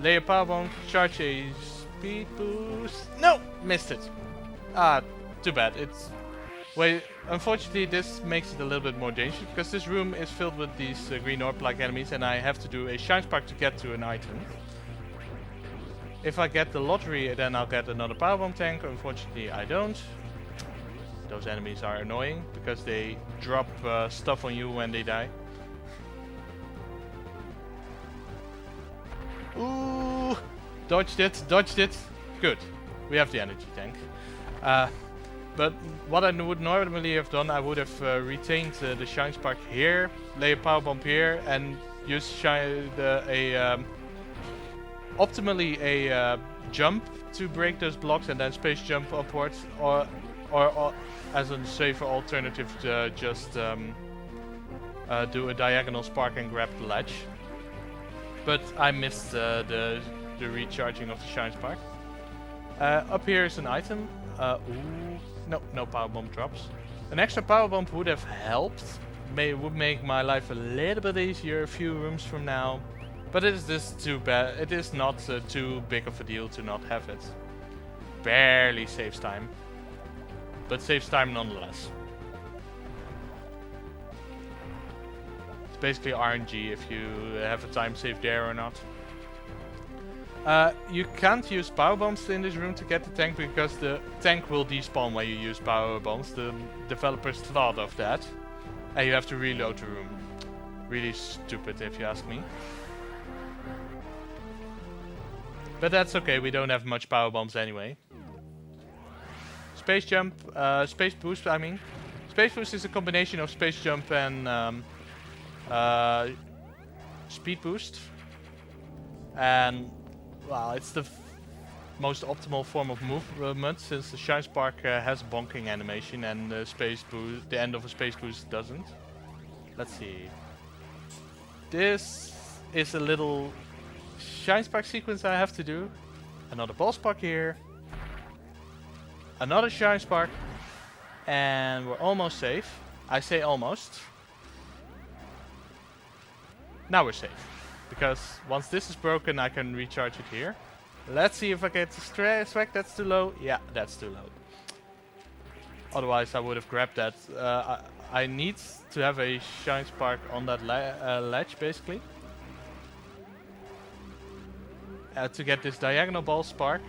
Lay a power bomb, charge a speed boost. No! Missed it. Ah, too bad. Unfortunately this makes it a little bit more dangerous because this room is filled with these green orb-like enemies and I have to do a shine spark to get to an item. If I get the lottery then I'll get another power bomb tank. Unfortunately I don't. Those enemies are annoying because they drop stuff on you when they die. Ooh! Dodged it. Good. We have the energy tank. But what I would normally have done, I would have retained the shine spark here, lay a power bomb here, and use optimally a jump to break those blocks, and then space jump upwards, or as a safer alternative, just do a diagonal spark and grab the ledge. But I missed the recharging of the shine spark. Up here is an item. No power bomb drops. An extra power bomb would have helped. Would make my life a little bit easier a few rooms from now. But it is just too bad. It is not too big of a deal to not have it. Barely saves time. But saves time nonetheless. It's basically RNG if you have a time save there or not. You can't use power bombs in this room to get the tank because the tank will despawn when you use power bombs. The developers thought of that. And you have to reload the room. Really stupid if you ask me. But that's okay, we don't have much power bombs anyway. Space jump, space boost I mean. Space boost is a combination of space jump and speed boost. And well, it's the most optimal form of movement since the shine spark has bonking animation and the end of a space boost doesn't. Let's see. This is a little shine spark sequence I have to do. Another ball spark here. Another shine spark. And we're almost safe. I say almost. Now we're safe. Because once this is broken, I can recharge it here. Let's see if I get the swag. That's too low. Yeah, that's too low. Otherwise, I would have grabbed that. I need to have a shine spark on that ledge, basically. To get this diagonal ball spark.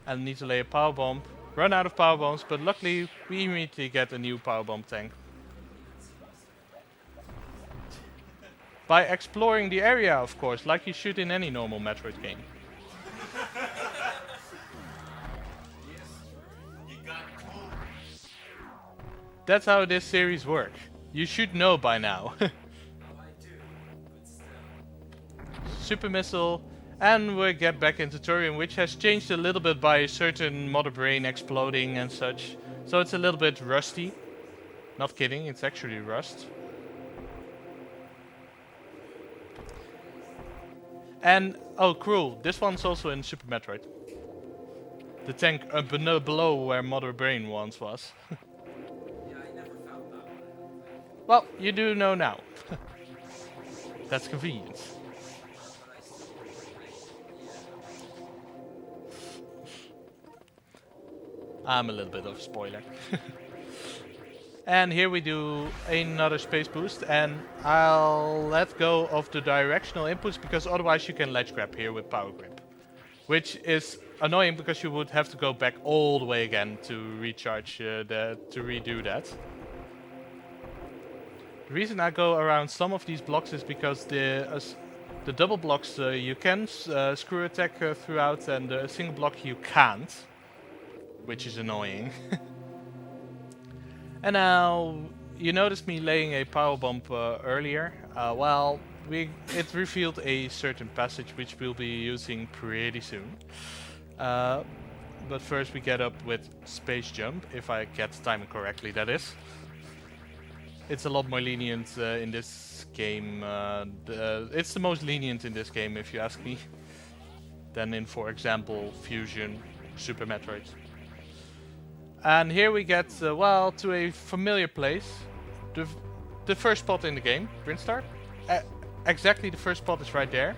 And need to lay a power bomb. Run out of power bombs, but luckily we immediately get a new power bomb tank. By exploring the area, of course, like you should in any normal Metroid game. That's how this series works. You should know by now. Super Missile, and we get back into Tutorium, which has changed a little bit by a certain mother brain exploding and such. So it's a little bit rusty. Not kidding, it's actually rust. And, oh, cruel, this one's also in Super Metroid. The tank below where Mother Brain once was. Yeah, I never found that one. Well, you do know now. That's convenient. I'm a little bit of a spoiler. And here we do another space boost, and I'll let go of the directional inputs because otherwise you can ledge grab here with power grip. Which is annoying because you would have to go back all the way again to recharge to redo that. The reason I go around some of these blocks is because the double blocks you can screw attack throughout, and the single block you can't. Which is annoying. And now, you noticed me laying a power bomb earlier. Well, it revealed a certain passage which we'll be using pretty soon. But first we get up with space jump, if I get the timing correctly, that is. It's a lot more lenient in this game. It's the most lenient in this game, if you ask me, than in, for example, Fusion, Super Metroid. And here we get, well, to a familiar place. The first spot in the game, Brinstar. Exactly the first spot is right there.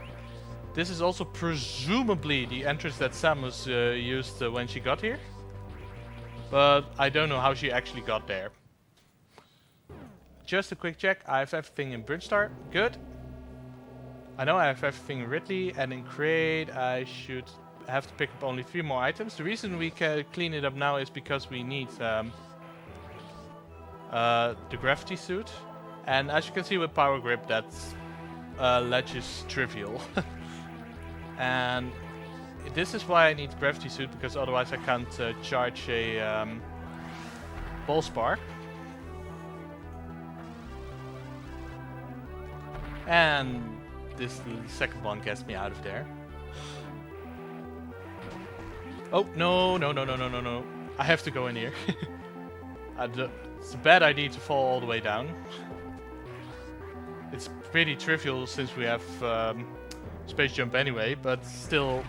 This is also presumably the entrance that Samus used when she got here. But I don't know how she actually got there. Just a quick check, I have everything in Brinstar, good. I know I have everything in Ridley, and in Crate I should have to pick up only 3 more items. The reason we can clean it up now is because we need the gravity suit. And as you can see with power grip, that ledge is trivial. And this is why I need gravity suit, because otherwise I can't charge a ball spark. And this second one gets me out of there. Oh, no. I have to go in here. It's a bad idea to fall all the way down. It's pretty trivial since we have space jump anyway, but still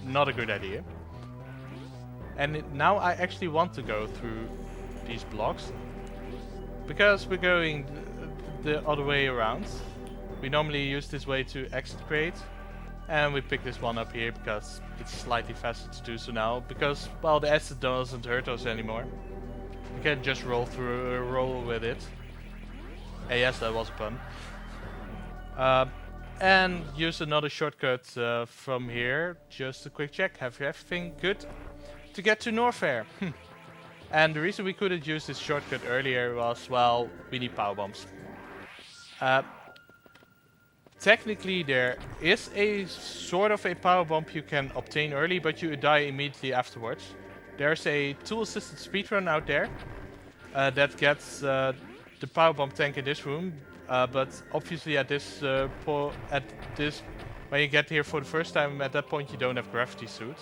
not a good idea. And now I actually want to go through these blocks, because we're going the other way around. We normally use this way to exit Crate. And we pick this one up here because it's slightly faster to do so now. Because, well, the acid doesn't hurt us anymore. We can just roll with it. Yes, that was a pun. And use another shortcut from here. Just a quick check. Have everything good to get to Norfair. And the reason we couldn't use this shortcut earlier was, well, we need power bombs. Technically there is a sort of a power bomb you can obtain early, but you die immediately afterwards. There's a tool-assisted speedrun out there that gets the power bomb tank in this room, but obviously at this when you get here for the first time, at that point you don't have gravity suit.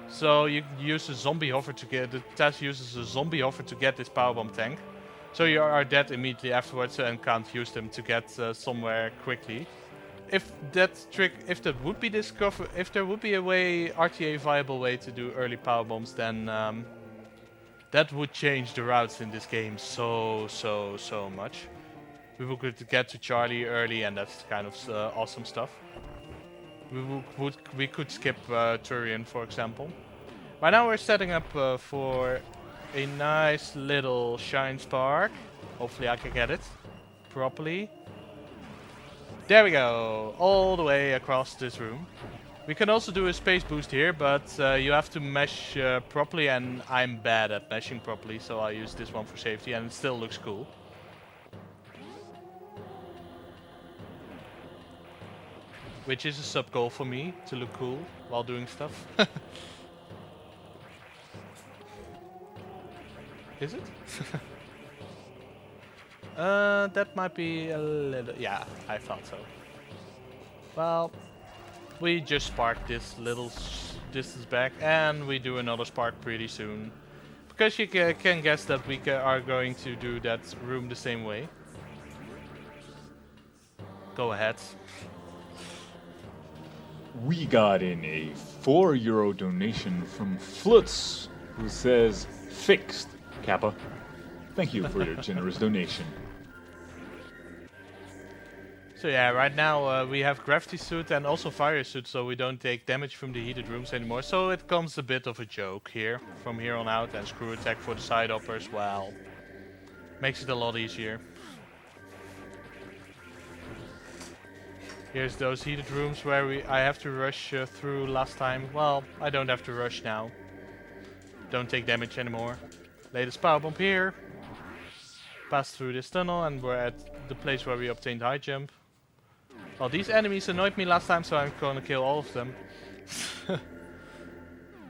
So you use a zombie hover to get, the task uses a zombie hover to get this power bomb tank. So you are dead immediately afterwards and can't use them to get somewhere quickly. If there would be a way, RTA viable way to do early power bombs, then that would change the routes in this game so much. we could get to Charlie early, and that's kind of awesome stuff. We could skip Turian, for example. Right now we're setting up for a nice little shine spark. Hopefully I can get it properly. There we go, all the way across this room. We can also do a space boost here, but you have to mesh properly, and I'm bad at meshing properly, so I use this one for safety, and it still looks cool. Which is a sub goal for me, to look cool while doing stuff. Is it? That might be a little... Yeah, I thought so. Well, we just sparked this little distance back, and we do another spark pretty soon. Because you can guess that we are going to do that room the same way. Go ahead. We got in a €4 donation from Flutz, who says, "Fixed, Kappa. Thank you for your generous donation." So yeah, right now we have gravity suit and also fire suit, so we don't take damage from the heated rooms anymore. So it comes a bit of a joke here, from here on out, and screw attack for the side uppers, well, makes it a lot easier. Here's those heated rooms where I have to rush through last time. Well, I don't have to rush now. Don't take damage anymore. Latest power bomb here. Pass through this tunnel, and we're at the place where we obtained high jump. Well, these enemies annoyed me last time, so I'm gonna kill all of them.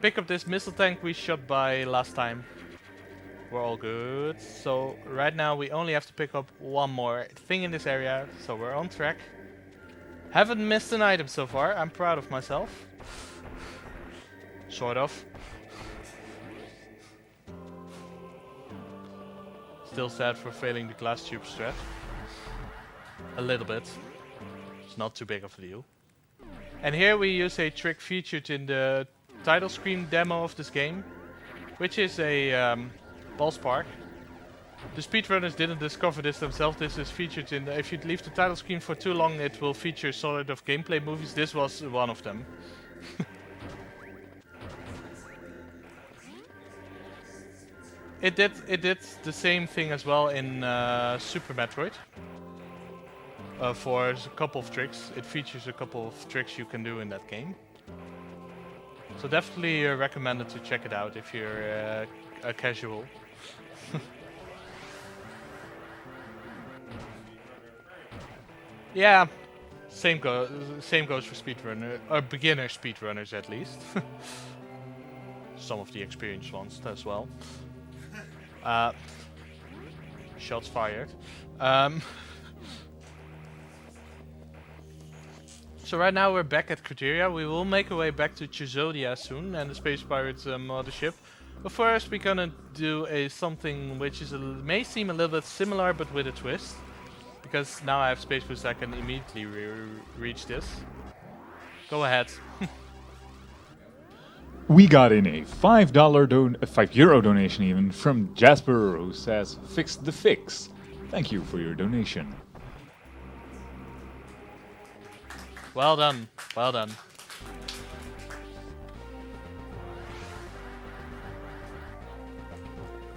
Pick up this missile tank we shot by last time. We're all good. So right now we only have to pick up one more thing in this area, so we're on track. Haven't missed an item so far. I'm proud of myself. Sort of. Still sad for failing the glass tube strat. A little bit. It's not too big of a deal. And here we use a trick featured in the title screen demo of this game, which is a ball spark. The speedrunners didn't discover this themselves. This is featured in if you leave the title screen for too long, it will feature sort of gameplay movies. This was one of them. It did the same thing as well in Super Metroid. For a couple of tricks. It features a couple of tricks you can do in that game. So definitely recommended to check it out if you're a casual. Yeah, same goes for speedrunner, or beginner speedrunners at least. Some of the experienced ones as well. Shots fired. So right now we're back at Criteria. We will make our way back to Chizodia soon and the Space Pirates mothership. But first we're gonna do something which is may seem a little bit similar, but with a twist. Because now I have space boost, I can immediately reach this. Go ahead. We got in a €5 donation even from Jasper, who says, "Fix the fix. Thank you for your donation." Well done. Well done.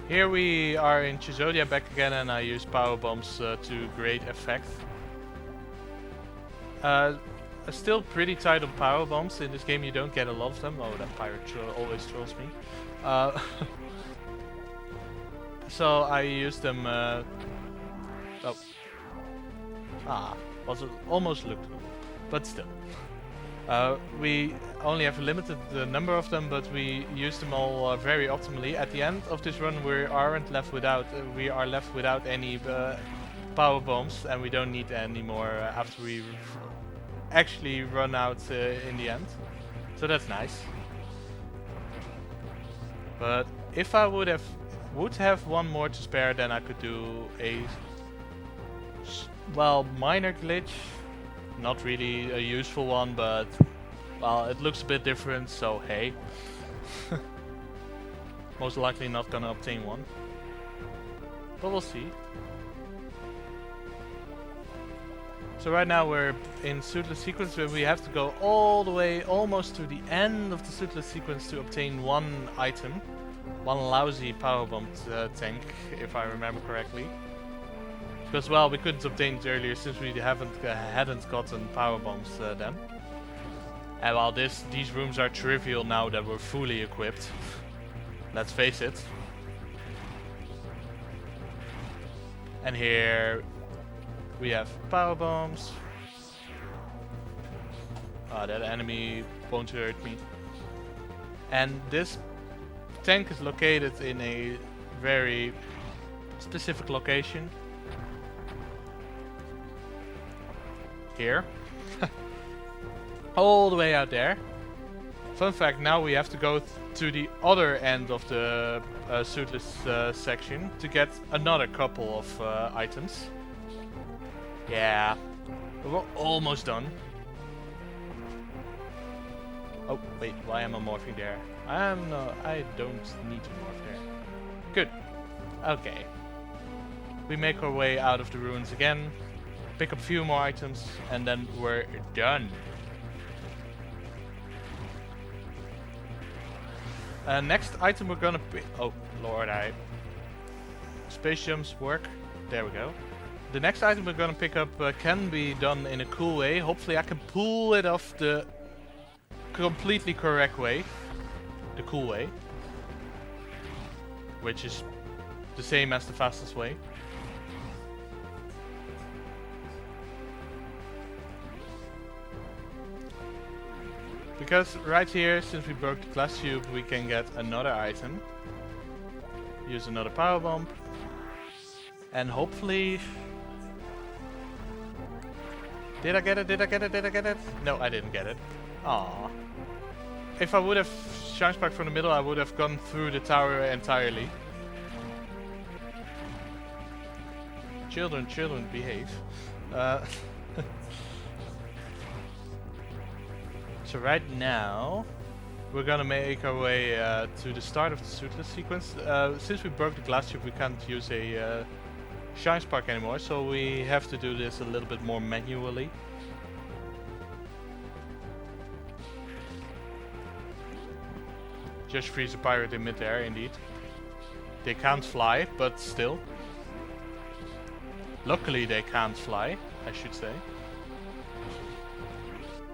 Here we are in Chizodia back again, and I use power bombs to great effect. Still pretty tight on power bombs. In this game you don't get a lot of them. Oh, that pirate always trolls me. So I use them... almost looked cool, but still. We only have a limited number of them, but we use them all very optimally. At the end of this run, we are left without any power bombs, and we don't need any more after we actually run out in the end. So that's nice. But if I would have one more to spare, then I could do a minor glitch. Not really a useful one, but well, it looks a bit different, so hey. Most likely not gonna obtain one, but we'll see. So right now we're in suitless sequence where we have to go all the way almost to the end of the suitless sequence to obtain one item. One lousy powerbomb tank, if I remember correctly. Because, well, we couldn't obtain it earlier since we hadn't gotten powerbombs then. And while these rooms are trivial now that we're fully equipped, let's face it. And here we have power bombs. That enemy won't hurt me. And this tank is located in a very specific location. Here. All the way out there. Fun fact, now we have to go to the other end of the suitless section to get another couple of items. Yeah, we're almost done. Oh wait, why am I morphing there? I don't need to morph there. Good. Okay. We make our way out of the ruins again, pick up a few more items, and then we're done. Next item we're gonna pick. Oh lord, space jumps work. There we go. The next item we're gonna pick up can be done in a cool way. Hopefully I can pull it off the completely correct way. The cool way. Which is the same as the fastest way. Because right here, since we broke the glass tube, we can get another item. Use another power bomb. And hopefully... Did I get it? Did I get it? Did I get it? No, I didn't get it. Aww. If I would have shine spark from the middle, I would have gone through the tower entirely. Children, behave. So right now, we're gonna make our way to the start of the suitless sequence. Since we broke the glass tube, we can't use a shine spark anymore, so we have to do this a little bit more manually. Just freeze a pirate in midair, indeed. They can't fly, but still. Luckily they can't fly, I should say.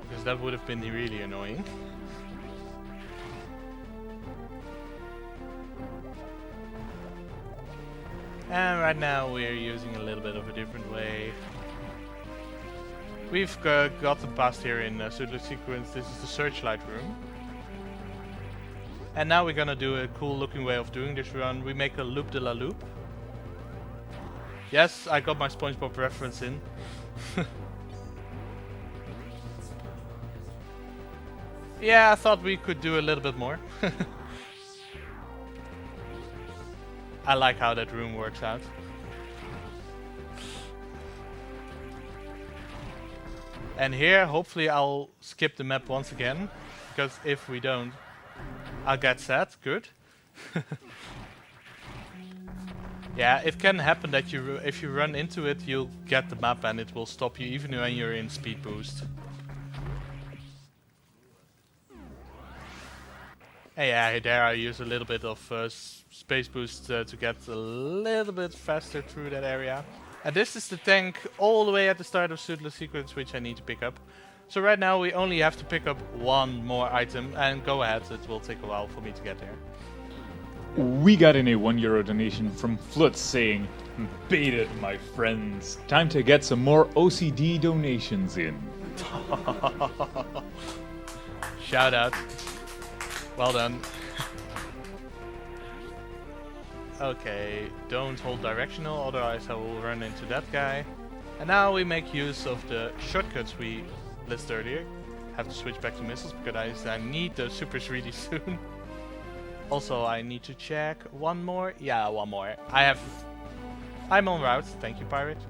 Because that would have been really annoying. And right now we're using a little bit of a different way. We've gotten past here in suitless sequence. This is the searchlight room. And now we're gonna do a cool looking way of doing this run. We make a loop de la loop. Yes, I got my SpongeBob reference in. Yeah, I thought we could do a little bit more. I like how that room works out. And here, hopefully I'll skip the map once again. Because if we don't, I'll get sad. Good. Yeah, it can happen that if you run into it, you'll get the map and it will stop you even when you're in speed boost. And yeah, there I use a little bit of space boost to get a little bit faster through that area. And this is the tank all the way at the start of suitless sequence, which I need to pick up. So right now we only have to pick up one more item, and go ahead, it will take a while for me to get there. We got in a €1 donation from Flutz saying, "Baited, my friends. Time to get some more OCD donations in." Shout out. Well done. Okay, don't hold directional, otherwise I will run into that guy. And now we make use of the shortcuts we listed earlier. Have to switch back to missiles because I need those supers really soon. Also, I need to check one more. Yeah, one more. I'm on route. Thank you, pirate.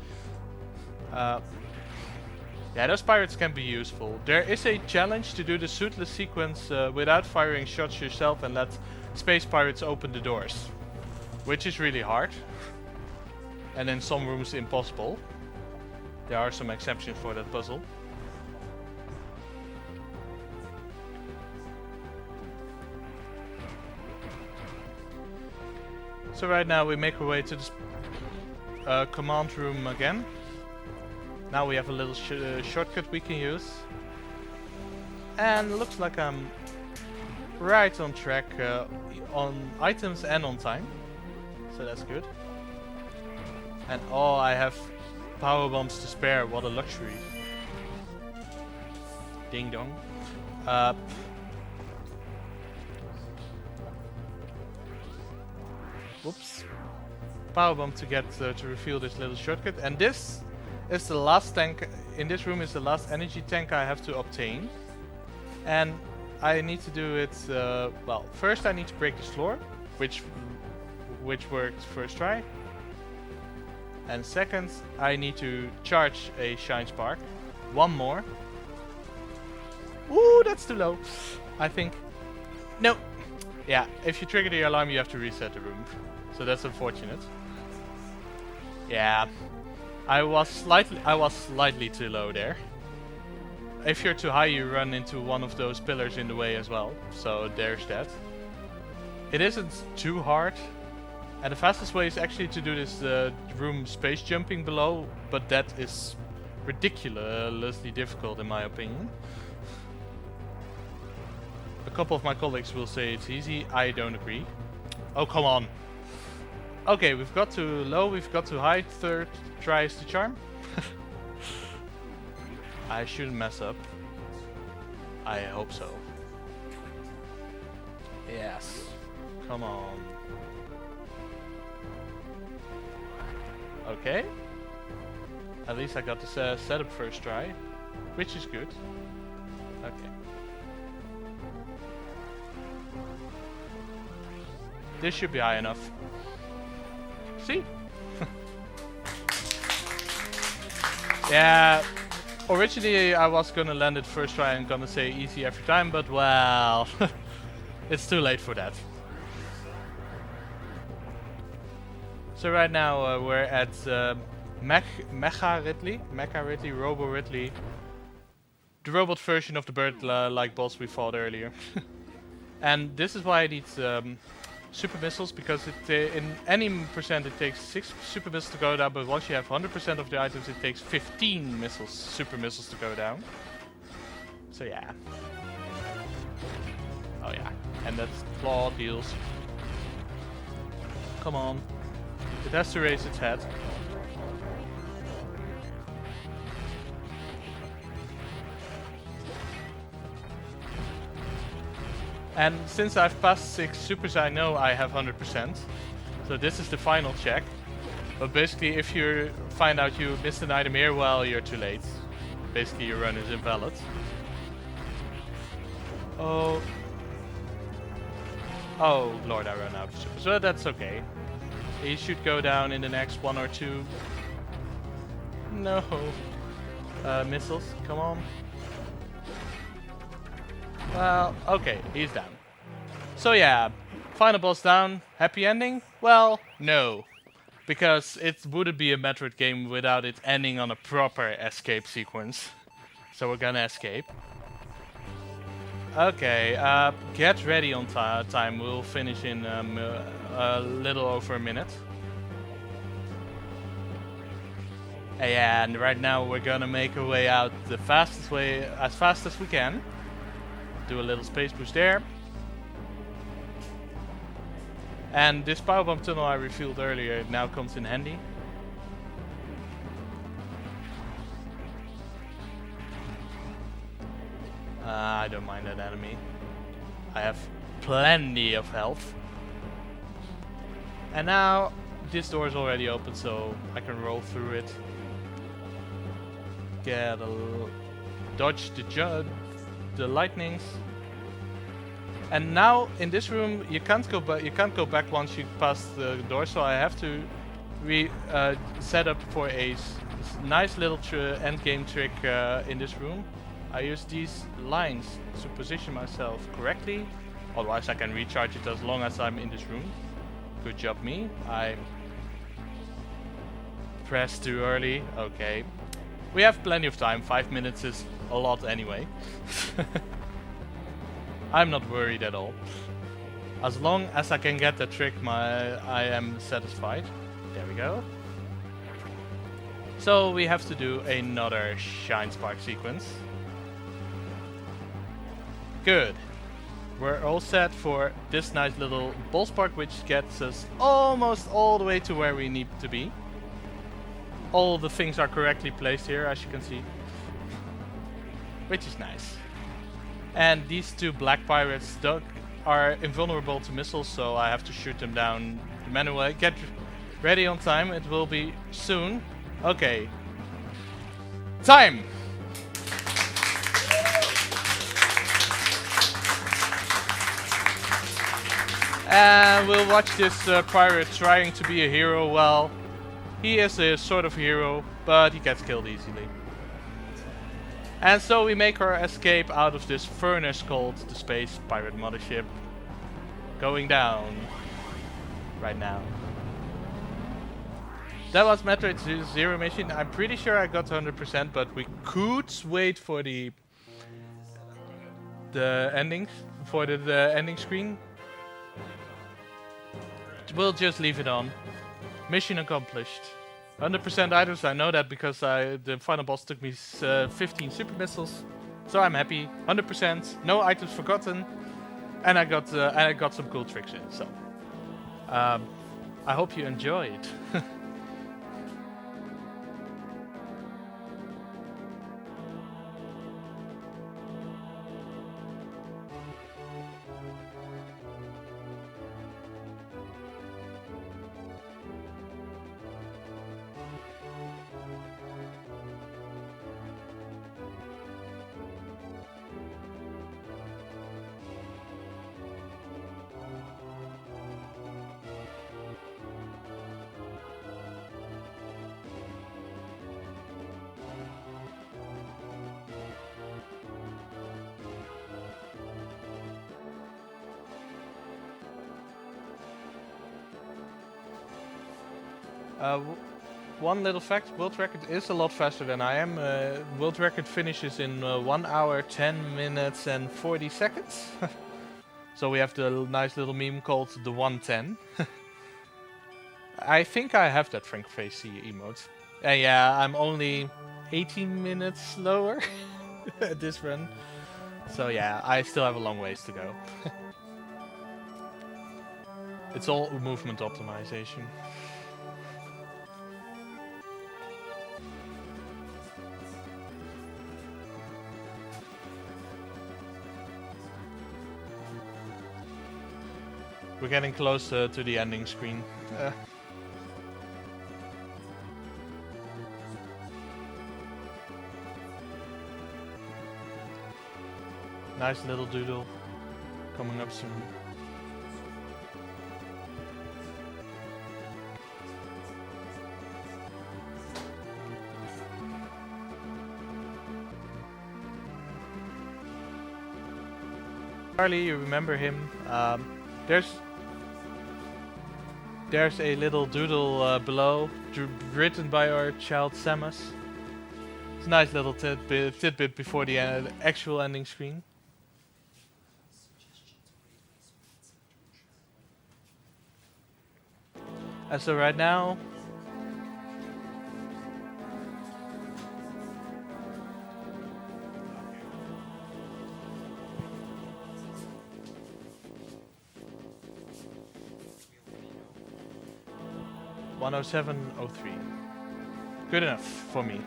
Yeah, those pirates can be useful. There is a challenge to do the suitless sequence without firing shots yourself and let space pirates open the doors. Which is really hard. And in some rooms impossible. There are some exceptions for that puzzle. So right now we make our way to the command room again. Now we have a little shortcut we can use. And looks like I'm right on track on items and on time. So that's good. And oh, I have power bombs to spare. What a luxury. Ding dong. Whoops. Power bomb to get to reveal this little shortcut. And this is the last tank. In this room is the last energy tank I have to obtain. And I need to do it. Well, first I need to break this floor, which worked first try. And second, I need to charge a shine spark. One more. Ooh, that's too low. I think. No. Yeah, if you trigger the alarm, you have to reset the room. So that's unfortunate. Yeah, I was slightly too low there. If you're too high, you run into one of those pillars in the way as well. So there's that. It isn't too hard. And the fastest way is actually to do this room space jumping below, but that is ridiculously difficult in my opinion. A couple of my colleagues will say it's easy. I don't agree. Oh, come on. Okay, we've got to low, we've got to high. Third try is the charm. I shouldn't mess up. I hope so. Yes. Come on. Okay. At least I got the setup first try, which is good. Okay. This should be high enough. See? Yeah. Originally I was gonna land it first try and gonna say easy every time, but well, it's too late for that. So right now we're at Mecha Ridley, Robo Ridley, the robot version of the bird-like boss we fought earlier. And this is why I need super missiles, because in any percent it takes 6 super missiles to go down, but once you have 100% of the items it takes 15 missiles, super missiles to go down. So yeah. Oh yeah, and that's claw deals. Come on. It has to raise its head. And since I've passed 6 supers, I know I have 100%. So this is the final check. But basically, if you find out you missed an item here, well, you're too late. Basically, your run is invalid. Oh. Oh, Lord, I ran out of supers. So that's okay. He should go down in the next 1 or 2. No. Missiles, come on. Well, okay, he's down. So yeah, final boss down. Happy ending? Well, no. Because it wouldn't be a Metroid game without it ending on a proper escape sequence. So we're gonna escape. Okay, get ready on time. We'll finish in a little over a minute. And right now we're gonna make our way out the fastest way, as fast as we can. Do a little space boost there. And this power bomb tunnel I revealed earlier now comes in handy. I don't mind that enemy. I have plenty of health. And now this door is already open, so I can roll through it. Get a dodge the lightnings. And now in this room you can't go back. You can't go back once you pass the door. So I have to set up for a nice little end game trick in this room. I use these lines to position myself correctly. Otherwise I can recharge it as long as I'm in this room. Good job me. I pressed too early. Okay. We have plenty of time. 5 minutes is a lot anyway. I'm not worried at all. As long as I can get the trick, I am satisfied. There we go. So we have to do another Shine Spark sequence. Good. We're all set for this nice little ball spark, which gets us almost all the way to where we need to be. All the things are correctly placed here, as you can see. Which is nice. And these two black pirates are invulnerable to missiles, so I have to shoot them down manually. Get ready on time, it will be soon. Okay. Time! And we'll watch this pirate trying to be a hero. Well, he is a sort of hero, but he gets killed easily. And so we make our escape out of this furnace called the Space Pirate Mothership. Going down right now. That was Metroid Zero mission. I'm pretty sure I got 100%, but we could wait for the endings, for the ending screen. We'll just leave it on. Mission accomplished. 100% items, I know that because the final boss took me 15 super missiles. So I'm happy. 100%, no items forgotten. And I got some cool tricks in, so. I hope you enjoyed. One little fact, world record is a lot faster than I am. World record finishes in 1 hour, 10 minutes and 40 seconds. So we have the nice little meme called the 110. I think I have that Frank Facey emote. And yeah, I'm only 18 minutes slower at this run. So yeah, I still have a long ways to go. It's all movement optimization. We're getting close to the ending screen. Nice little doodle coming up soon. Charlie, you remember him? There's a little doodle below, written by our child Samus. It's a nice little tidbit before the actual ending screen. And so right now, $107.03. Good enough for me.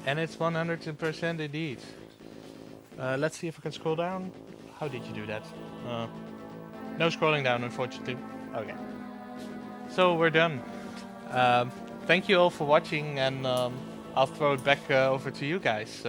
And it's 100% indeed. Let's see if I can scroll down. How did you do that? No scrolling down, unfortunately. Okay. So we're done. Thank you all for watching, and I'll throw it back over to you guys.